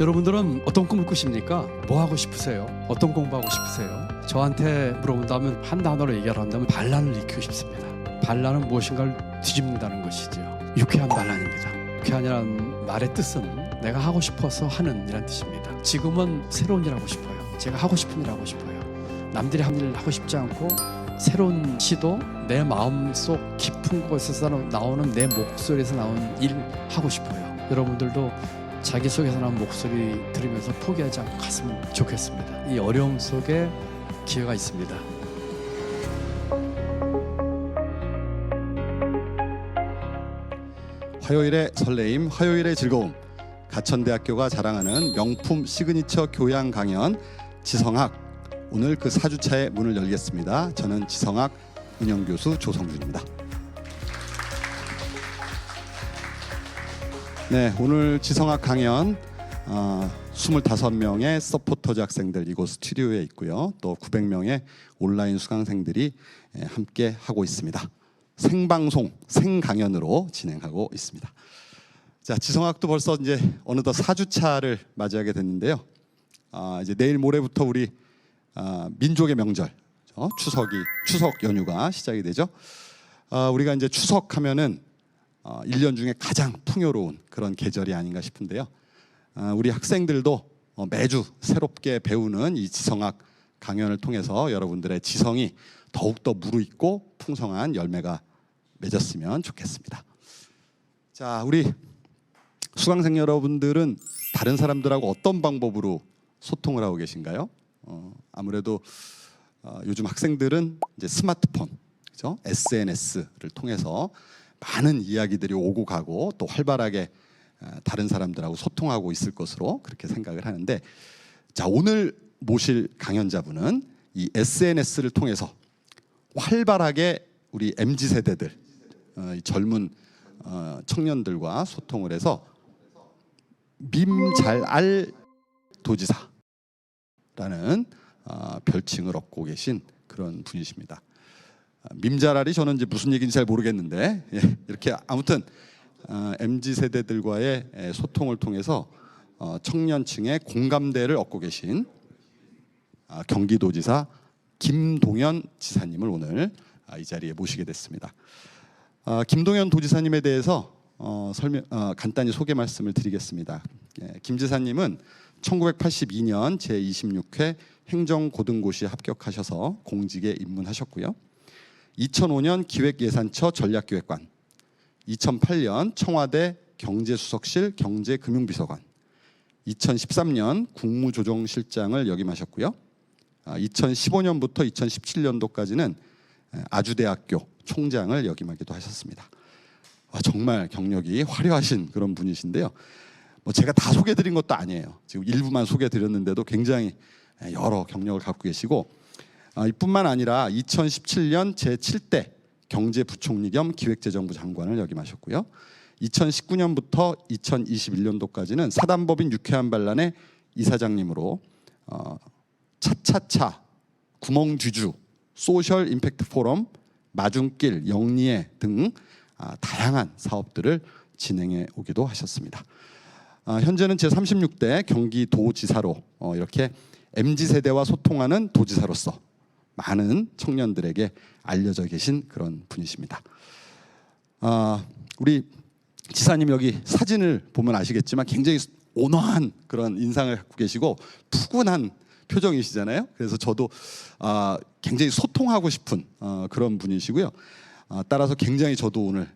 여러분들은 어떤 꿈을 꾸십니까? 뭐 하고 싶으세요? 어떤 공부하고 싶으세요? 저한테 물어본다면 한 단어로 얘기를 한다면 반란을 일으키고 싶습니다. 반란은 무엇인가를 뒤집는다는 것이죠. 유쾌한 반란입니다. 유쾌한이라는 말의 뜻은 내가 하고 싶어서 하는 이란 뜻입니다. 지금은 새로운 일 하고 싶어요. 제가 하고 싶은 일 하고 싶어요. 남들이 한 일 하고 싶지 않고 새로운 시도, 내 마음속 깊은 곳에서 나오는 내 목소리에서 나오는 일 하고 싶어요. 여러분들도 자기 속에서 나온 목소리 들으면서 포기하지 않고 갔으면 좋겠습니다. 이 어려움 속에 기회가 있습니다. 화요일의 설레임, 화요일의 즐거움. 가천대학교가 자랑하는 명품 시그니처 교양 강연 지성학. 오늘 그 4주차의 문을 열겠습니다. 저는 지성학 은영교수 조성준입니다. 네, 오늘 지성학 강연 25명의 서포터즈 학생들 이곳 스튜디오에 있고요. 또 900명의 온라인 수강생들이 함께 하고 있습니다. 생방송, 생강연으로 진행하고 있습니다. 자, 지성학도 벌써 이제 어느덧 4주차를 맞이하게 됐는데요. 이제 내일 모레부터 우리 민족의 명절 추석 연휴가 시작이 되죠. 우리가 이제 추석하면은 1년 중에 가장 풍요로운 그런 계절이 아닌가 싶은데요. 우리 학생들도 매주 새롭게 배우는 이 지성학 강연을 통해서 여러분들의 지성이 더욱더 무르익고 풍성한 열매가 맺었으면 좋겠습니다. 자, 우리 수강생 여러분들은 다른 사람들하고 어떤 방법으로 소통을 하고 계신가요? 아무래도 요즘 학생들은 이제 스마트폰, 그죠? SNS를 통해서 많은 이야기들이 오고 가고 또 활발하게 다른 사람들하고 소통하고 있을 것으로 그렇게 생각을 하는데, 자, 오늘 모실 강연자분은 이 SNS를 통해서 활발하게 우리 MZ세대들, 이 젊은 청년들과 소통을 해서 밈잘알 도지사라는 별칭을 얻고 계신 그런 분이십니다. 밈잘알이 저는 이제 무슨 얘기인지 잘 모르겠는데, 이렇게 아무튼 MZ 세대들과의 소통을 통해서 청년층의 공감대를 얻고 계신 경기도지사 김동연 지사님을 오늘 이 자리에 모시게 됐습니다. 김동연 도지사님에 대해서 간단히 소개 말씀을 드리겠습니다. 김 지사님은 1982년 제26회 행정고등고시에 합격하셔서 공직에 입문하셨고요. 2005년 기획예산처 전략기획관, 2008년 청와대 경제수석실 경제금융비서관, 2013년 국무조정실장을 역임하셨고요. 2015년부터 2017년도까지는 아주대학교 총장을 역임하기도 하셨습니다. 정말 경력이 화려하신 그런 분이신데요. 제가 다 소개해드린 것도 아니에요. 지금 일부만 소개해드렸는데도 굉장히 여러 경력을 갖고 계시고, 이뿐만 아니라 2017년 제7대 경제부총리 겸 기획재정부 장관을 역임하셨고요. 2019년부터 2021년도까지는 사단법인 유쾌한 반란의 이사장님으로 차차차, 구멍쥐주, 소셜 임팩트 포럼, 마중길, 영리에 등 다양한 사업들을 진행해 오기도 하셨습니다. 현재는 제36대 경기도지사로 이렇게 MZ세대와 소통하는 도지사로서 많은 청년들에게 알려져 계신 그런 분이십니다. 우리 지사님 여기 사진을 보면 아시겠지만 굉장히 온화한 그런 인상을 갖고 계시고 푸근한 표정이시잖아요. 그래서 저도 굉장히 소통하고 싶은 그런 분이시고요. 따라서 굉장히 저도 오늘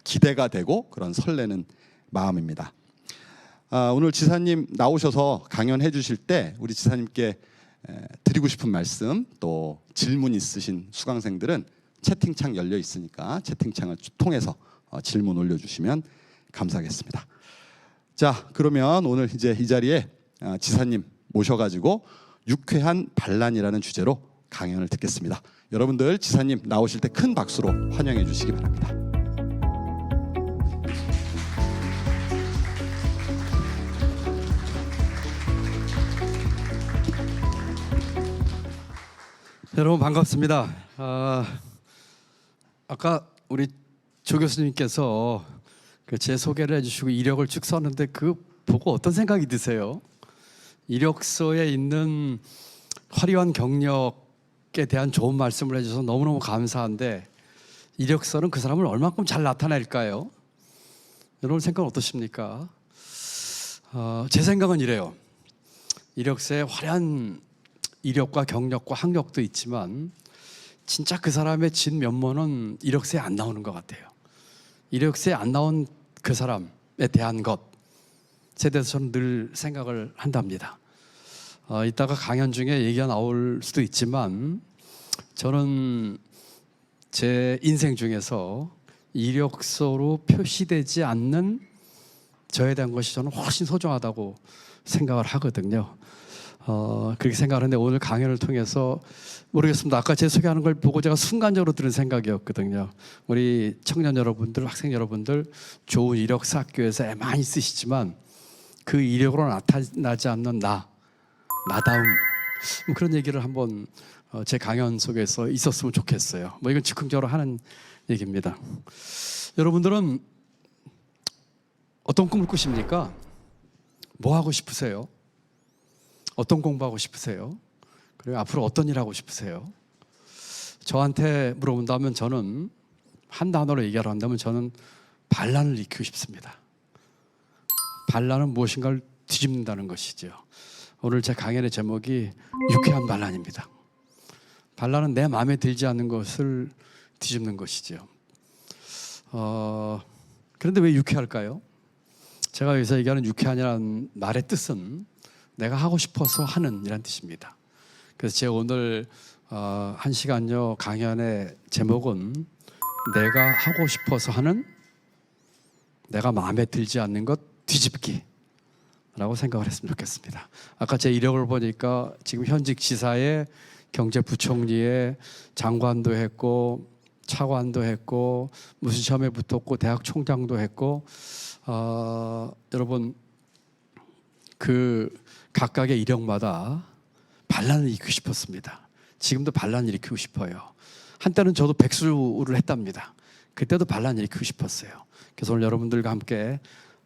기대가 되고 그런 설레는 마음입니다. 오늘 지사님 나오셔서 강연해 주실 때 우리 지사님께 드리고 싶은 말씀, 또 질문 있으신 수강생들은 채팅창 열려 있으니까 채팅창을 통해서 질문 올려주시면 감사하겠습니다. 자, 그러면 오늘 이제 이 자리에 지사님 모셔가지고 유쾌한 반란이라는 주제로 강연을 듣겠습니다. 여러분들 지사님 나오실 때 큰 박수로 환영해 주시기 바랍니다. 여러분 반갑습니다. 아까 우리 조 교수님께서 제 소개를 해주시고 이력을 쭉 썼는데 그 보고 어떤 생각이 드세요? 이력서에 있는 화려한 경력에 대한 좋은 말씀을 해주셔서 너무너무 감사한데 이력서는 그 사람을 얼마큼 잘 나타낼까요? 여러분 생각은 어떠십니까? 제 생각은 이래요. 이력서에 화려한 이력과 경력과 학력도 있지만 진짜 그 사람의 진 면모는 이력서에 안 나오는 것 같아요. 이력서에 안 나온 그 사람에 대한 것에 대해서 저는 늘 생각을 한답니다. 이따가 강연 중에 얘기가 나올 수도 있지만 저는 제 인생 중에서 이력서로 표시되지 않는 저에 대한 것이 저는 훨씬 소중하다고 생각을 하거든요. 그렇게 생각하는데 오늘 강연을 통해서 모르겠습니다. 아까 제 소개하는 걸 보고 제가 순간적으로 들은 생각이었거든요. 우리 청년 여러분들, 학생 여러분들 좋은 이력서 학교에서 많이 쓰시지만 그 이력으로 나타나지 않는 나다움 그런 얘기를 한번 제 강연 속에서 있었으면 좋겠어요. 이건 즉흥적으로 하는 얘기입니다. 여러분들은 어떤 꿈을 꾸십니까? 뭐 하고 싶으세요? 어떤 공부하고 싶으세요? 그리고 앞으로 어떤 일 하고 싶으세요? 저한테 물어본다면 저는 한 단어로 얘기를 한다면 저는 반란을 일으키고 싶습니다. 반란은 무엇인가를 뒤집는다는 것이죠. 오늘 제 강연의 제목이 유쾌한 반란입니다. 반란은 내 마음에 들지 않는 것을 뒤집는 것이죠. 그런데 왜 유쾌할까요? 제가 여기서 얘기하는 유쾌한이라는 말의 뜻은 내가 하고 싶어서 하는 이란 뜻입니다. 그래서 제가 오늘 한 시간여 강연의 제목은 내가 하고 싶어서 하는 내가 마음에 들지 않는 것 뒤집기 라고 생각을 했으면 좋겠습니다. 아까 제 이력을 보니까 지금 현직 지사의 경제부총리의 장관도 했고 차관도 했고 무슨 시험에 붙었고 대학 총장도 했고 여러분 그 각각의 이력마다 반란을 일으키고 싶었습니다. 지금도 반란을 일으키고 싶어요. 한때는 저도 백수를 했답니다. 그때도 반란을 일으키고 싶었어요. 그래서 오늘 여러분들과 함께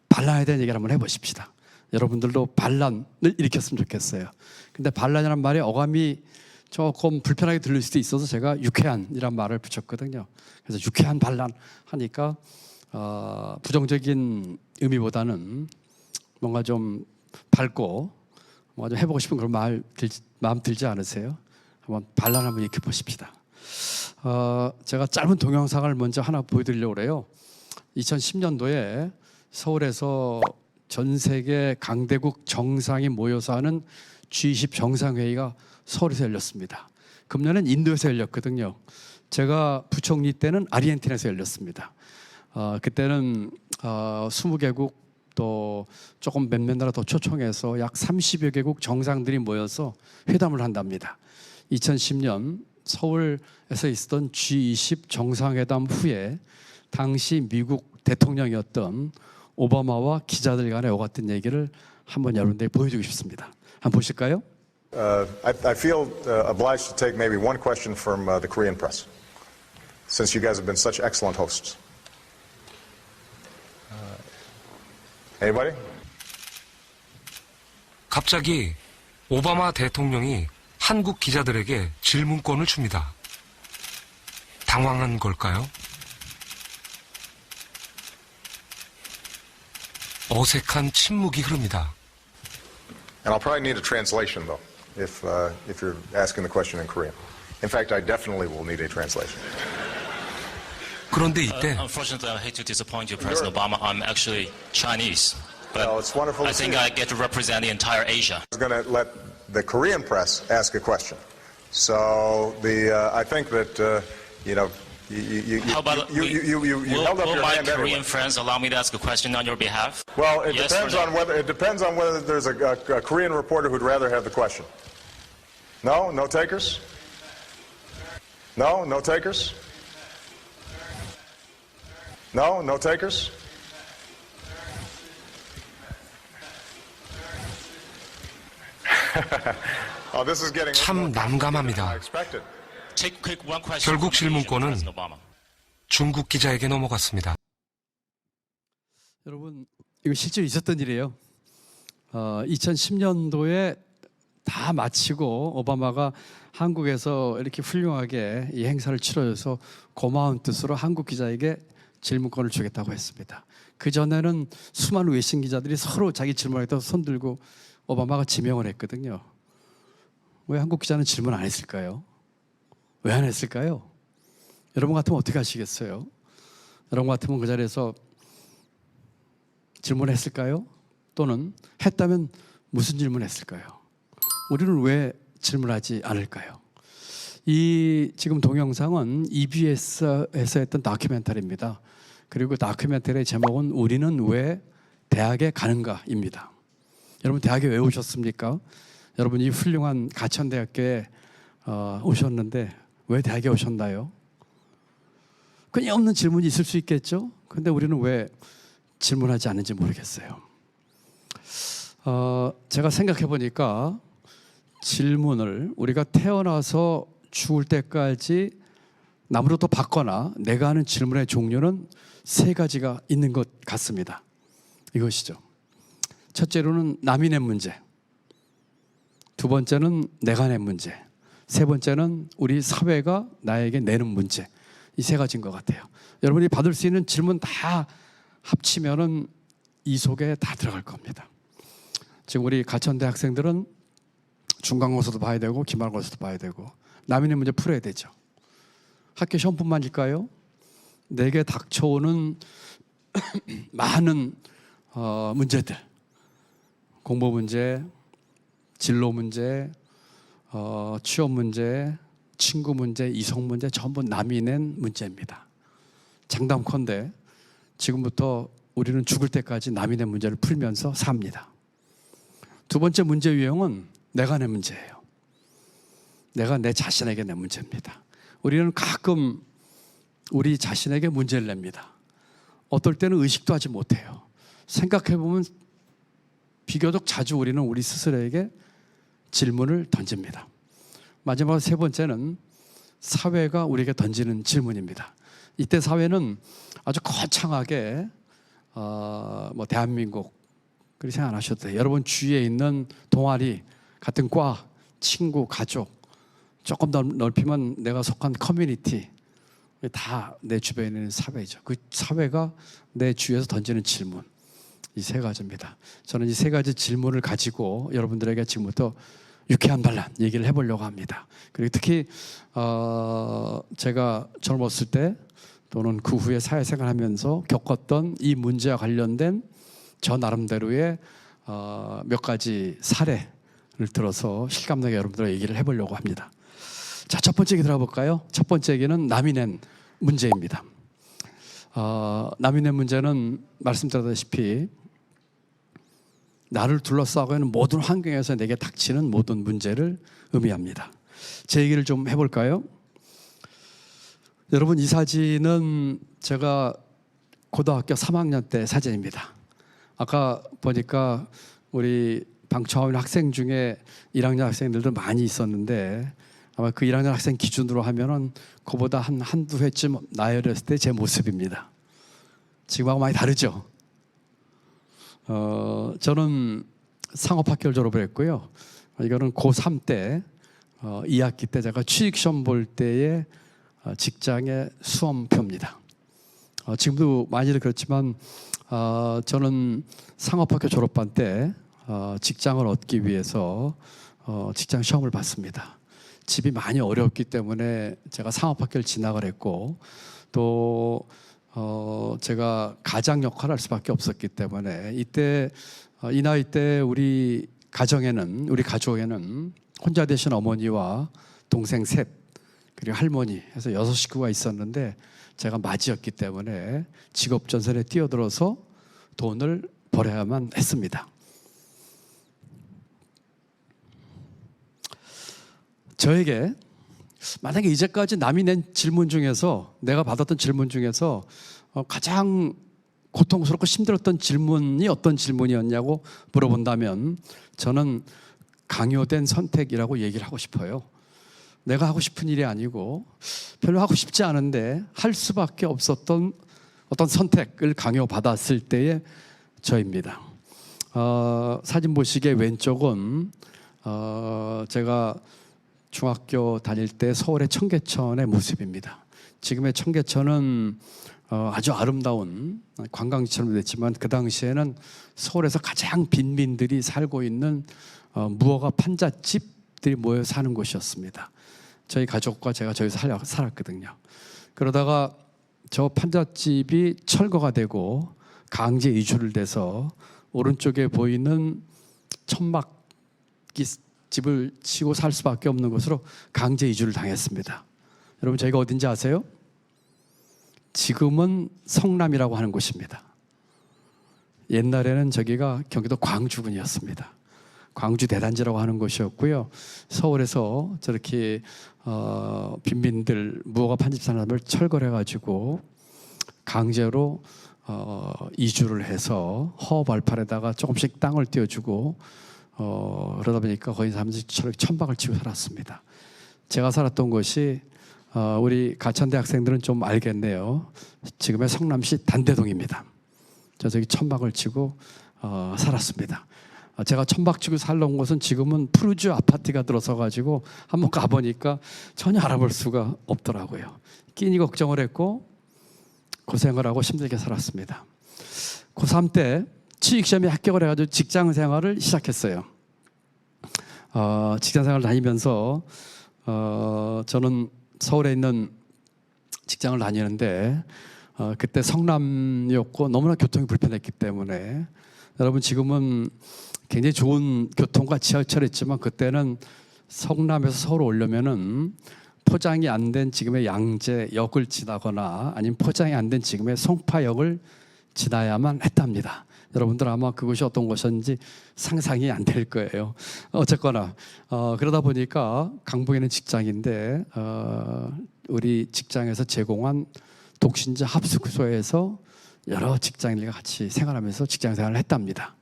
반란에 대한 얘기를 한번 해보십시다. 여러분들도 반란을 일으켰으면 좋겠어요. 근데 반란이라는 말이 어감이 조금 불편하게 들릴 수도 있어서 제가 유쾌한이란 말을 붙였거든요. 그래서 유쾌한 반란 하니까 부정적인 의미보다는 뭔가 좀 밝고 뭔가 좀 해보고 싶은 그런 마음 들지 않으세요? 한번 반란 한번 일으켜 보십시다. 제가 짧은 동영상을 먼저 하나 보여드리려고 그래요. 2010년도에 서울에서 전 세계 강대국 정상이 모여서 하는 G20 정상회의가 서울에서 열렸습니다. 금년엔 인도에서 열렸거든요. 제가 부총리 때는 아르헨티나에서 열렸습니다. 그때는 20개국 또 조금 몇몇 나라 더 초청해서 약 30여 개국 정상들이 모여서 회담을 한답니다. 2010년 서울에서 있었던 G20 정상회담 후에 당시 미국 대통령이었던 오바마와 기자들 간에 오갔던 얘기를 한번 여러분들에게 보여주고 싶습니다. 한번 보실까요? I feel obliged to take maybe one question from the Korean press, since you guys have been such excellent hosts. Anybody? 갑자기 오바마 대통령이 한국 기자들에게 질문권을 줍니다. 당황한 걸까요? 어색한 침묵이 흐릅니다. And I'll probably need a translation, though, if you're asking the question in Korean. In fact, I definitely will need a translation. 그런데 이때 Unfortunately, I hate to disappoint you, President Obama. I'm actually Chinese, but Well, it's wonderful to I think see you. I get to represent the entire Asia. I was going to let the Korean press ask a question. So I think that you How about you held up will your my hand anyway. Korean friends allow me to ask a question on your behalf? Well, it Yes depends or on no? whether there's a Korean reporter who'd rather have the question. No, no takers. No, no takers. No, no takers. Oh, this is getting 참 난감합니다. I expected. Take quick one question. 결국 from Asian, 질문권은 President Obama. 중국 기자에게 넘어갔습니다. 여러분 이거 실제로 있었던 일이에요. 2010년도에 다 마치고 오바마가 한국에서 이렇게 훌륭하게 이 행사를 치러줘서 고마운 뜻으로 한국 기자에게 질문권을 주겠다고 했습니다. 그 전에는 수많은 외신 기자들이 서로 자기 질문하겠다고 손 들고 오바마가 지명을 했거든요. 왜 한국 기자는 질문 안 했을까요? 왜 안 했을까요? 여러분 같으면 어떻게 하시겠어요? 여러분 같으면 그 자리에서 질문했을까요? 또는 했다면 무슨 질문했을까요? 우리는 왜 질문하지 않을까요? 이 지금 동영상은 EBS에서 했던 다큐멘터리입니다. 그리고 다큐멘터리의 제목은 우리는 왜 대학에 가는가입니다. 여러분 대학에 왜 오셨습니까? 여러분 이 훌륭한 가천대학교에 오셨는데 왜 대학에 오셨나요? 그냥 없는 질문이 있을 수 있겠죠? 근데 우리는 왜 질문하지 않는지 모르겠어요. 제가 생각해 보니까 질문을 우리가 태어나서 죽을 때까지 남으로부터 받거나 내가 하는 질문의 종류는 세 가지가 있는 것 같습니다. 이것이죠. 첫째로는 남이 낸 문제, 두 번째는 내가 낸 문제, 세 번째는 우리 사회가 나에게 내는 문제. 이 세 가지인 것 같아요. 여러분이 받을 수 있는 질문 다 합치면은 이 속에 다 들어갈 겁니다. 지금 우리 가천대 학생들은 중간고사도 봐야 되고 기말고사도 봐야 되고 남이 낸 문제 풀어야 되죠. 학교 시험뿐만일까요? 내게 닥쳐오는 많은 문제들, 공부 문제, 진로 문제, 취업 문제, 친구 문제, 이성 문제 전부 남이 낸 문제입니다. 장담컨대 지금부터 우리는 죽을 때까지 남이 낸 문제를 풀면서 삽니다. 두 번째 문제 유형은 내가 낸 문제예요. 내가 내 자신에게 낸 문제입니다. 우리는 가끔 우리 자신에게 문제를 냅니다. 어떨 때는 의식도 하지 못해요. 생각해보면 비교적 자주 우리는 우리 스스로에게 질문을 던집니다. 마지막 세 번째는 사회가 우리에게 던지는 질문입니다. 이때 사회는 아주 거창하게 대한민국 그렇게 생각 안 하셔도 돼요. 여러분 주위에 있는 동아리, 같은 과, 친구, 가족, 조금 더 넓히면 내가 속한 커뮤니티, 다 내 주변에 있는 사회죠. 그 사회가 내 주위에서 던지는 질문, 이 세 가지입니다. 저는 이 세 가지 질문을 가지고 여러분들에게 지금부터 유쾌한 반란 얘기를 해보려고 합니다. 그리고 특히 제가 젊었을 때 또는 그 후에 사회생활하면서 겪었던 이 문제와 관련된 저 나름대로의 몇 가지 사례를 들어서 실감나게 여러분들과 얘기를 해보려고 합니다. 자, 첫 번째 얘기 들어볼까요? 첫 번째 얘기는 남이 낸 문제입니다. 남이 낸 문제는 말씀드렸다시피 나를 둘러싸고 있는 모든 환경에서 내게 닥치는 모든 문제를 의미합니다. 제 얘기를 좀 해볼까요? 여러분 이 사진은 제가 고등학교 3학년 때 사진입니다. 아까 보니까 우리 방청하는 학생 중에 1학년 학생들도 많이 있었는데 아마 그 1학년 학생 기준으로 하면은 그보다 한두 회쯤 나이 어렸을 때 제 모습입니다. 지금하고 많이 다르죠? 저는 상업학교를 졸업을 했고요. 이거는 고3 때 2학기 때 제가 취직시험 볼 때의 직장의 수험표입니다. 지금도 많이들 그렇지만 저는 상업학교 졸업반 때 직장을 얻기 위해서 직장 시험을 봤습니다. 집이 많이 어려웠기 때문에 제가 상업학교를 진학을 했고 또 제가 가장 역할을 할 수밖에 없었기 때문에 이때 이 나이 때 우리 가족에는 혼자 되신 어머니와 동생 셋 그리고 할머니 해서 6식구가 있었는데 제가 맞이였기 때문에 직업 전선에 뛰어들어서 돈을 벌어야만 했습니다. 저에게 만약에 이제까지 남이 낸 질문 중에서 내가 받았던 질문 중에서 가장 고통스럽고 힘들었던 질문이 어떤 질문이었냐고 물어본다면 저는 강요된 선택이라고 얘기를 하고 싶어요. 내가 하고 싶은 일이 아니고 별로 하고 싶지 않은데 할 수밖에 없었던 어떤 선택을 강요받았을 때의 저입니다. 사진 보시기에 왼쪽은 제가 중학교 다닐 때 서울의 청계천의 모습입니다. 지금의 청계천은 아주 아름다운 관광지처럼 됐지만 그 당시에는 서울에서 가장 빈민들이 살고 있는 무허가 판잣집들이 모여 사는 곳이었습니다. 저희 가족과 제가 저기서 살았거든요. 그러다가 저 판잣집이 철거가 되고 강제 이주를 돼서 오른쪽에 보이는 천막기 집을 치고 살 수밖에 없는 곳으로 강제 이주를 당했습니다. 여러분 저희가 어딘지 아세요? 지금은 성남이라고 하는 곳입니다. 옛날에는 저기가 경기도 광주군이었습니다. 광주 대단지라고 하는 곳이었고요. 서울에서 저렇게 빈민들 무허가 판집 사람을 철거해가지고 강제로 이주를 해서 허벌판에다가 조금씩 땅을 띄워주고 그러다 보니까 거기 사람들이 천박을 치고 살았습니다. 제가 살았던 곳이 우리 가천대 학생들은 좀 알겠네요. 지금의 성남시 단대동입니다. 저기 천박을 치고 살았습니다. 제가 천박 치고 살던 곳은 지금은 푸르주 아파트가 들어서가지고 한번 가보니까 전혀 알아볼 수가 없더라고요. 끼니 걱정을 했고 고생을 하고 힘들게 살았습니다. 고3 때 취직시험에 합격을 해가지고 직장생활을 시작했어요. 직장생활을 다니면서 저는 서울에 있는 직장을 다니는데 그때 성남이었고 너무나 교통이 불편했기 때문에 여러분 지금은 굉장히 좋은 교통과 지하철이 있지만 그때는 성남에서 서울 오려면은 포장이 안 된 지금의 양재역을 지나거나 아니면 포장이 안 된 지금의 송파역을 지나야만 했답니다. 여러분들 아마 그것이 어떤 곳인지 상상이 안 될 거예요. 어쨌거나 그러다 보니까 강북에 있는 직장인데 우리 직장에서 제공한 독신자 합숙소에서 여러 직장인들과 같이 생활하면서 직장생활을 했답니다.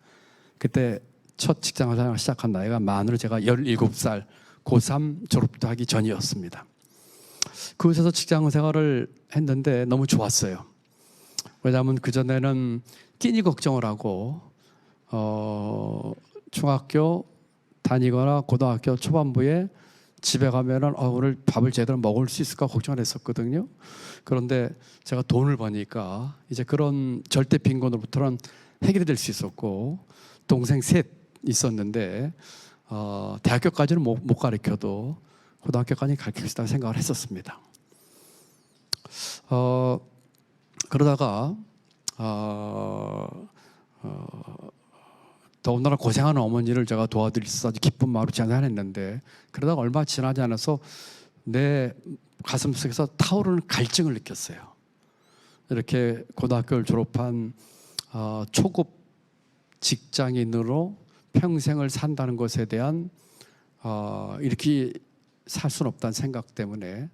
그때 첫 직장생활을 시작한 나이가 만으로 제가 17살 고3 졸업도 하기 전이었습니다. 그곳에서 직장생활을 했는데 너무 좋았어요. 왜냐하면 그전에는 끼니 걱정을 하고 중학교 다니거나 고등학교 초반부에 집에 가면은 오늘 밥을 제대로 먹을 수 있을까 걱정을 했었거든요. 그런데 제가 돈을 버니까 이제 그런 절대 빈곤으로부터는 해결이 될 수 있었고 동생 셋 있었는데 대학교까지는 못 가르쳐도 고등학교까지 가르칠 수 있다고 생각을 했었습니다. 그러다가 더군다나 고생하는 어머니를 제가 도와드릴 수 있어서 아주 기쁜 마음으로 제안했는데 그러다가 얼마 지나지 않아서 내 가슴속에서 타오르는 갈증을 느꼈어요. 이렇게 고등학교를 졸업한 초급 직장인으로 평생을 산다는 것에 대한 이렇게 살 수는 없다는 생각 때문에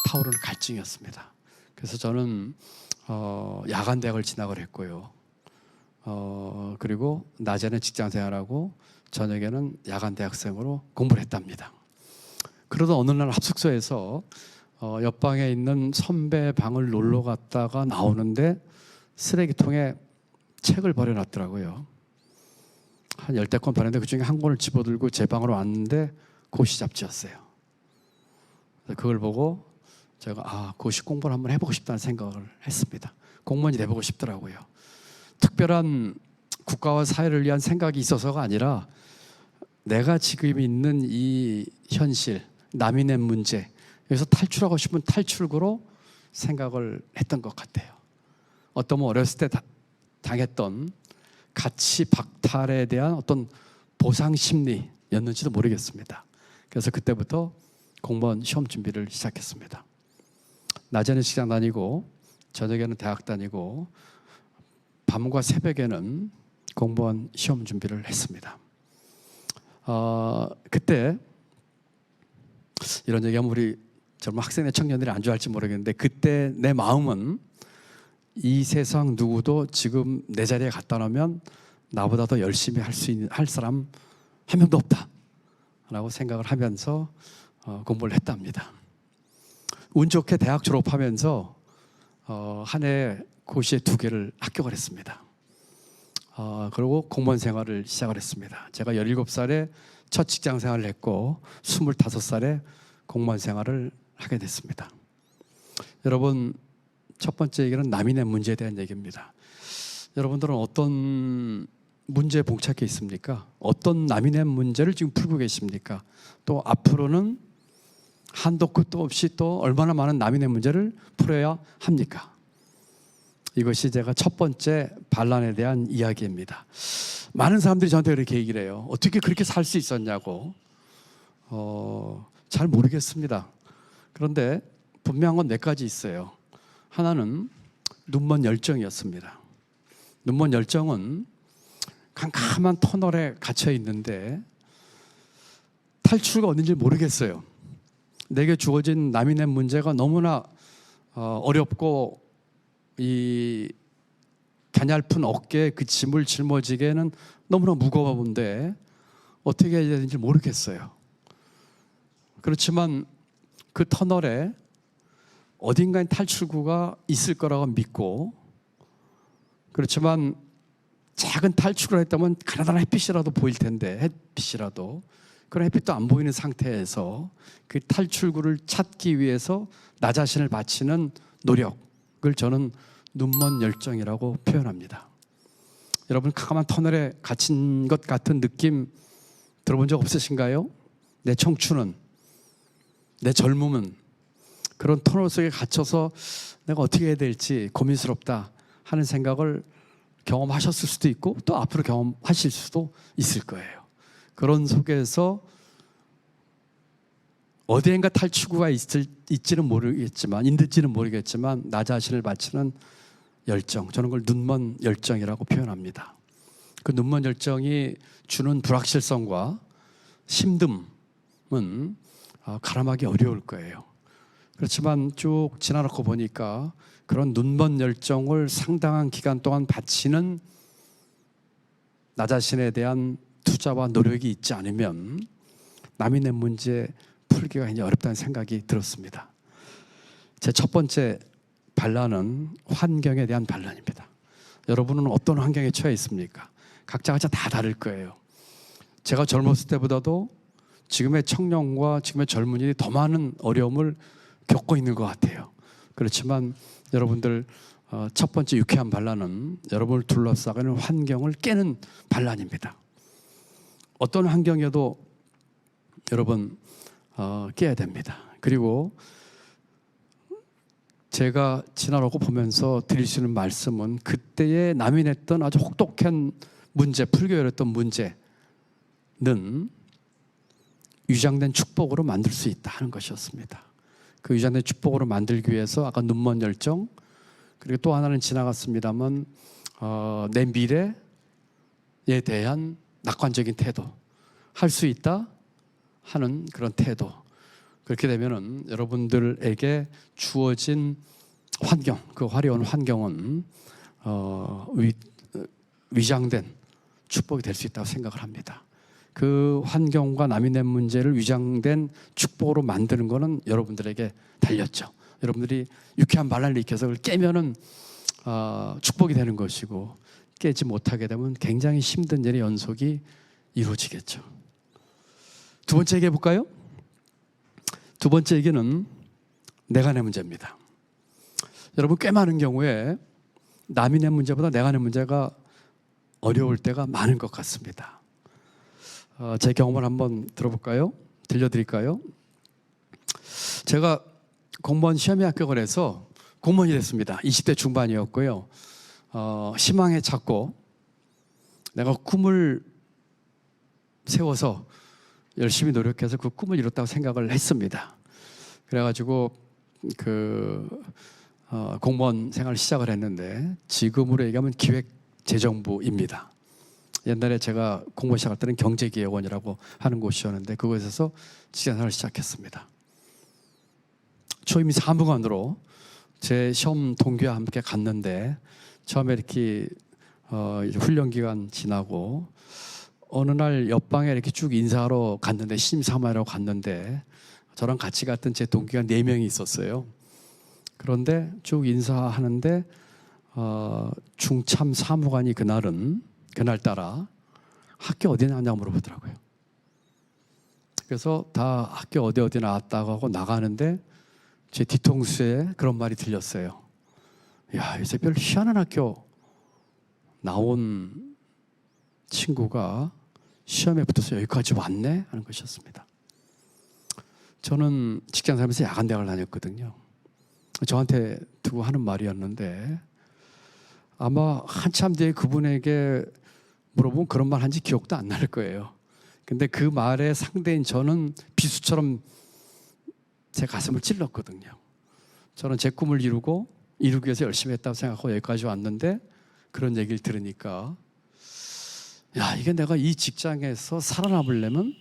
타오르는 갈증이었습니다. 그래서 저는 야간 대학을 진학을 했고요. 그리고 낮에는 직장 생활하고 저녁에는 야간 대학생으로 공부를 했답니다. 그러다 어느 날 합숙소에서 옆방에 있는 선배 방을 놀러 갔다가 나오는데 쓰레기통에 책을 버려놨더라고요. 한 10권 버렸는데 그중에 한 권을 집어들고 제 방으로 왔는데 고시 잡지였어요. 그걸 보고 제가 고시 공부를 한번 해보고 싶다는 생각을 했습니다. 공무원이 돼보고 싶더라고요. 특별한 국가와 사회를 위한 생각이 있어서가 아니라 내가 지금 있는 이 현실, 남이 낸 문제, 여기서 탈출하고 싶은 탈출구로 생각을 했던 것 같아요. 어쩌면 어렸을 때 당했던 가치 박탈에 대한 어떤 보상 심리였는지도 모르겠습니다. 그래서 그때부터 공무원 시험 준비를 시작했습니다. 낮에는 직장 다니고 저녁에는 대학 다니고 밤과 새벽에는 공무원 시험 준비를 했습니다. 그때 이런 얘기하면 우리 젊은 학생의 청년들이 안 좋아할지 모르겠는데 그때 내 마음은 이 세상 누구도 지금 내 자리에 갖다 놓으면 나보다 더 열심히 할 사람 한 명도 없다라고 생각을 하면서 공부를 했답니다. 운 좋게 대학 졸업하면서 한 해 고시에 2개를 합격을 했습니다. 그리고 공무원 생활을 시작을 했습니다. 제가 17살에 첫 직장 생활을 했고 25살에 공무원 생활을 하게 됐습니다. 여러분, 첫 번째 얘기는 남인의 문제에 대한 얘기입니다. 여러분들은 어떤 문제에 봉착해 있습니까? 어떤 남인의 문제를 지금 풀고 계십니까? 또 앞으로는 한도 끝도 없이 또 얼마나 많은 남인의 문제를 풀어야 합니까? 이것이 제가 첫 번째 반란에 대한 이야기입니다. 많은 사람들이 저한테 그렇게 얘기를 해요. 어떻게 그렇게 살 수 있었냐고. 잘 모르겠습니다. 그런데 분명한 건 몇 가지 있어요. 하나는 눈먼 열정이었습니다. 눈먼 열정은 캄캄한 터널에 갇혀 있는데 탈출가 어딘지 모르겠어요. 내게 주어진 남인의 문제가 너무나 어렵고 이 가냘픈 어깨에 그 짐을 짊어지기에는 너무나 무거운데 어떻게 해야 되는지 모르겠어요. 그렇지만 그 터널에 어딘가에 탈출구가 있을 거라고 믿고, 그렇지만 작은 탈출을 했다면 가나다란 햇빛이라도 보일 텐데, 햇빛이라도 그런 햇빛도 안 보이는 상태에서 그 탈출구를 찾기 위해서 나 자신을 바치는 노력을 저는 눈먼 열정이라고 표현합니다. 여러분, 캄캄한 터널에 갇힌 것 같은 느낌 들어본 적 없으신가요? 내 청춘은, 내 젊음은 그런 터널 속에 갇혀서 내가 어떻게 해야 될지 고민스럽다 하는 생각을 경험하셨을 수도 있고 또 앞으로 경험하실 수도 있을 거예요. 그런 속에서 어디엔가 탈출구가 있지는 모르겠지만, 있는지는 모르겠지만 나 자신을 바치는 열정, 저는 그걸 눈먼 열정이라고 표현합니다. 그 눈먼 열정이 주는 불확실성과 힘듦은 가늠하기 어려울 거예요. 그렇지만 쭉 지나놓고 보니까 그런 눈먼 열정을 상당한 기간 동안 바치는 나 자신에 대한 투자와 노력이 있지 않으면 남인의 문제 풀기가 굉장히 어렵다는 생각이 들었습니다. 제 첫 번째 반란은 환경에 대한 반란입니다. 여러분은 어떤 환경에 처해 있습니까? 각자가 다 다를 거예요. 제가 젊었을 때보다도 지금의 청년과 지금의 젊은이들이 더 많은 어려움을 겪고 있는 것 같아요. 그렇지만 여러분들 첫 번째 유쾌한 반란은 여러분을 둘러싸는 환경을 깨는 반란입니다. 어떤 환경에도 여러분 깨야 됩니다. 그리고 제가 지나가고 보면서 드릴 수 있는 말씀은 그때에 남인했던 아주 혹독한 문제, 풀기 어려웠던 문제는 위장된 축복으로 만들 수 있다 하는 것이었습니다. 그 위장된 축복으로 만들기 위해서 아까 눈먼 열정, 그리고 또 하나는 지나갔습니다만 내 미래에 대한 낙관적인 태도, 할 수 있다 하는 그런 태도. 그렇게 되면은 여러분들에게 주어진 환경, 그 화려한 환경은 위장된 축복이 될 수 있다고 생각을 합니다. 그 환경과 남인의 문제를 위장된 축복으로 만드는 것은 여러분들에게 달렸죠. 여러분들이 유쾌한 반란을 일으켜서 그걸 깨면은 축복이 되는 것이고, 깨지 못하게 되면 굉장히 힘든 일의 연속이 이루어지겠죠. 두 번째 얘기해 볼까요? 두 번째 얘기는 내가 내 문제입니다. 여러분, 꽤 많은 경우에 남인의 문제보다 내가 내 문제가 어려울 때가 많은 것 같습니다. 제 경험을 한번 들어볼까요? 들려드릴까요? 제가 공무원 시험에 합격을 해서 공무원이 됐습니다. 20대 중반이었고요. 희망에 찾고 내가 꿈을 세워서 열심히 노력해서 그 꿈을 이뤘다고 생각을 했습니다. 그래가지고 공무원 생활을 시작을 했는데 지금으로 얘기하면 기획재정부입니다. 옛날에 제가 공무원 시작할 때는 경제기획원이라고 하는 곳이었는데 그곳에서 직장생활을 시작했습니다. 초임 사무관으로 제 시험 동기와 함께 갔는데 처음에 이렇게 이제 훈련 기간 지나고 어느 날 옆방에 이렇게 쭉 인사하러 갔는데, 신임사무하러 갔는데 저랑 같이 갔던 제 동기가 4명이 있었어요. 그런데 쭉 인사하는데 중참 사무관이 그날은 그날따라 학교 어디 나왔냐고 물어보더라고요. 그래서 다 학교 어디 나왔다고 하고 나가는데 제 뒤통수에 그런 말이 들렸어요. 야, 이제 별 희한한 학교 나온 친구가 시험에 붙어서 여기까지 왔네 하는 것이었습니다. 저는 직장 살면서 야간대학을 다녔거든요. 저한테 두고 하는 말이었는데 아마 한참 뒤에 그분에게 물어보면 그런 말 한지 기억도 안 날 거예요. 근데 그 말의 상대인 저는 비수처럼 제 가슴을 찔렀거든요. 저는 제 꿈을 이루기 위해서 열심히 했다고 생각하고 여기까지 왔는데 그런 얘기를 들으니까 야, 이게 내가 이 직장에서 살아남으려면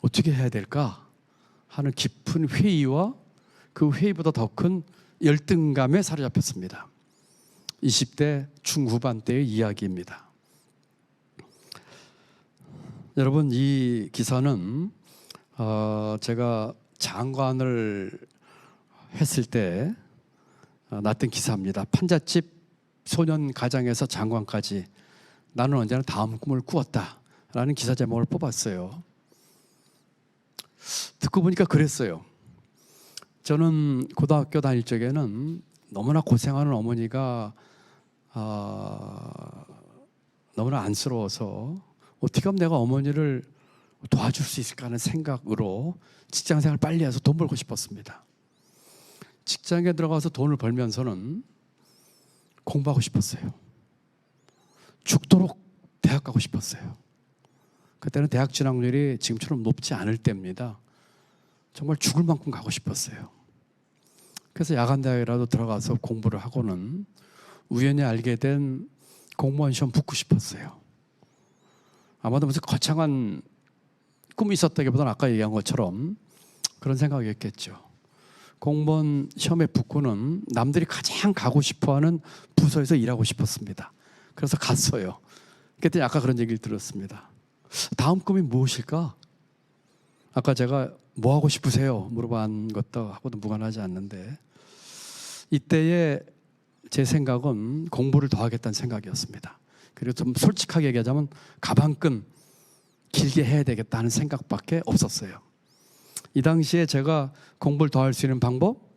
어떻게 해야 될까 하는 깊은 회의와 그 회의보다 더 큰 열등감에 사로잡혔습니다. 20대 중후반 때의 이야기입니다. 여러분, 이 기사는 제가 장관을 했을 때 났던 기사입니다. 판잣집 소년 가장에서 장관까지 나는 언제나 다음 꿈을 꾸었다라는 기사 제목을 뽑았어요. 듣고 보니까 그랬어요. 저는 고등학교 다닐 적에는 너무나 고생하는 어머니가 너무나 안쓰러워서 어떻게 하면 내가 어머니를 도와줄 수 있을까 하는 생각으로 직장생활 빨리 해서 돈 벌고 싶었습니다. 직장에 들어가서 돈을 벌면서는 공부하고 싶었어요. 죽도록 대학 가고 싶었어요. 그때는 대학 진학률이 지금처럼 높지 않을 때입니다. 정말 죽을 만큼 가고 싶었어요. 그래서 야간대학이라도 들어가서 공부를 하고는 우연히 알게 된 공무원 시험 붙고 싶었어요. 아마도 무슨 거창한 꿈이 있었다기보다는 아까 얘기한 것처럼 그런 생각이었겠죠. 공무원 시험에 붙고는 남들이 가장 가고 싶어하는 부서에서 일하고 싶었습니다. 그래서 갔어요. 그때 아까 그런 얘기를 들었습니다. 다음 꿈이 무엇일까? 아까 제가 뭐 하고 싶으세요? 물어본 것도 하고도 무관하지 않는데 이때의 제 생각은 공부를 더 하겠다는 생각이었습니다. 그리고 좀 솔직하게 얘기하자면 가방끈 길게 해야 되겠다는 생각밖에 없었어요. 이 당시에 제가 공부를 더 할 수 있는 방법,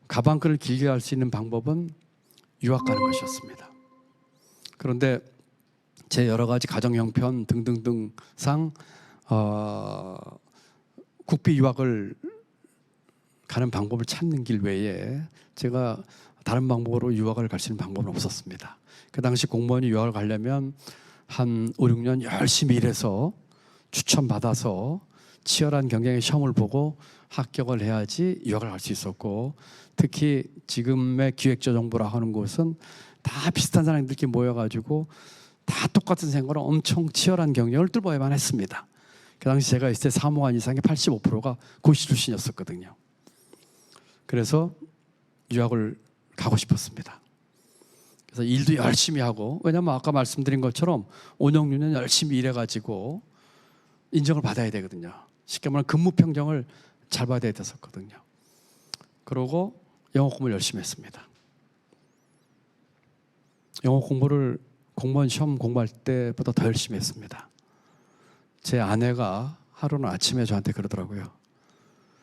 가방끈을 길게 할 수 있는 방법은 유학 가는 것이었습니다. 그런데 제 여러 가지 가정 형편 등등등상 국비 유학을 가는 방법을 찾는 길 외에 제가 다른 방법으로 유학을 갈 수 있는 방법은 없었습니다. 그 당시 공무원이 유학을 가려면 한 5, 6년 열심히 일해서 추천받아서 치열한 경쟁의 시험을 보고 합격을 해야지 유학을 갈 수 있었고, 특히 지금의 기획재정부라 하는 곳은 다 비슷한 사람들끼리 모여가지고 다 똑같은 생각으로 엄청 치열한 경쟁을 뚫어야만 했습니다. 그 당시 제가 있을 때 사무관 이상의 85%가 고시 출신이었었거든요. 그래서 유학을 가고 싶었습니다. 그래서 일도 열심히 하고, 왜냐하면 아까 말씀드린 것처럼 5년 6년 열심히 일해가지고 인정을 받아야 되거든요. 쉽게 말하면 근무 평정을 잘 받아야 됐었거든요. 그러고 영어 공부를 열심히 했습니다. 영어 공부를 공무원 시험 공부할 때보다 더 열심히 했습니다. 제 아내가 하루는 아침에 저한테 그러더라고요.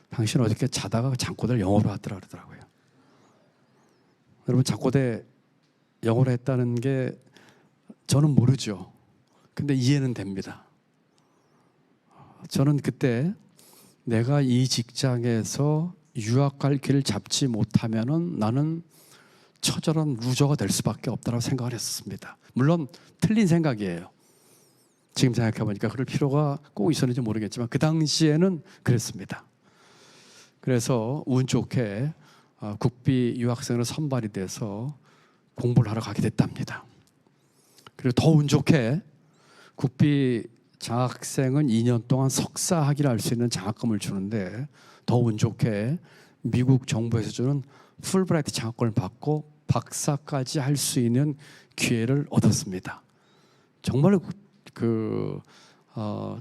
당신 어저께 자다가 잠꼬대를 영어로 하더라 그러더라고요. 여러분, 잠꼬대 영어로 했다는 게 저는 모르죠. 근데 이해는 됩니다. 저는 그때 내가 이 직장에서 유학 갈 길을 잡지 못하면은 나는 처절한 루저가 될 수밖에 없다고 생각을 했었습니다. 물론 틀린 생각이에요. 지금 생각해보니까 그럴 필요가 꼭 있었는지 모르겠지만 그 당시에는 그랬습니다. 그래서 운 좋게 국비 유학생으로 선발이 돼서 공부를 하러 가게 됐답니다. 그리고 더 운 좋게 국비 장학생은 2년 동안 석사 학위를 할 수 있는 장학금을 주는데, 더 운 좋게 미국 정부에서 주는 풀브라이트 장학금을 받고 박사까지 할 수 있는 기회를 얻었습니다. 정말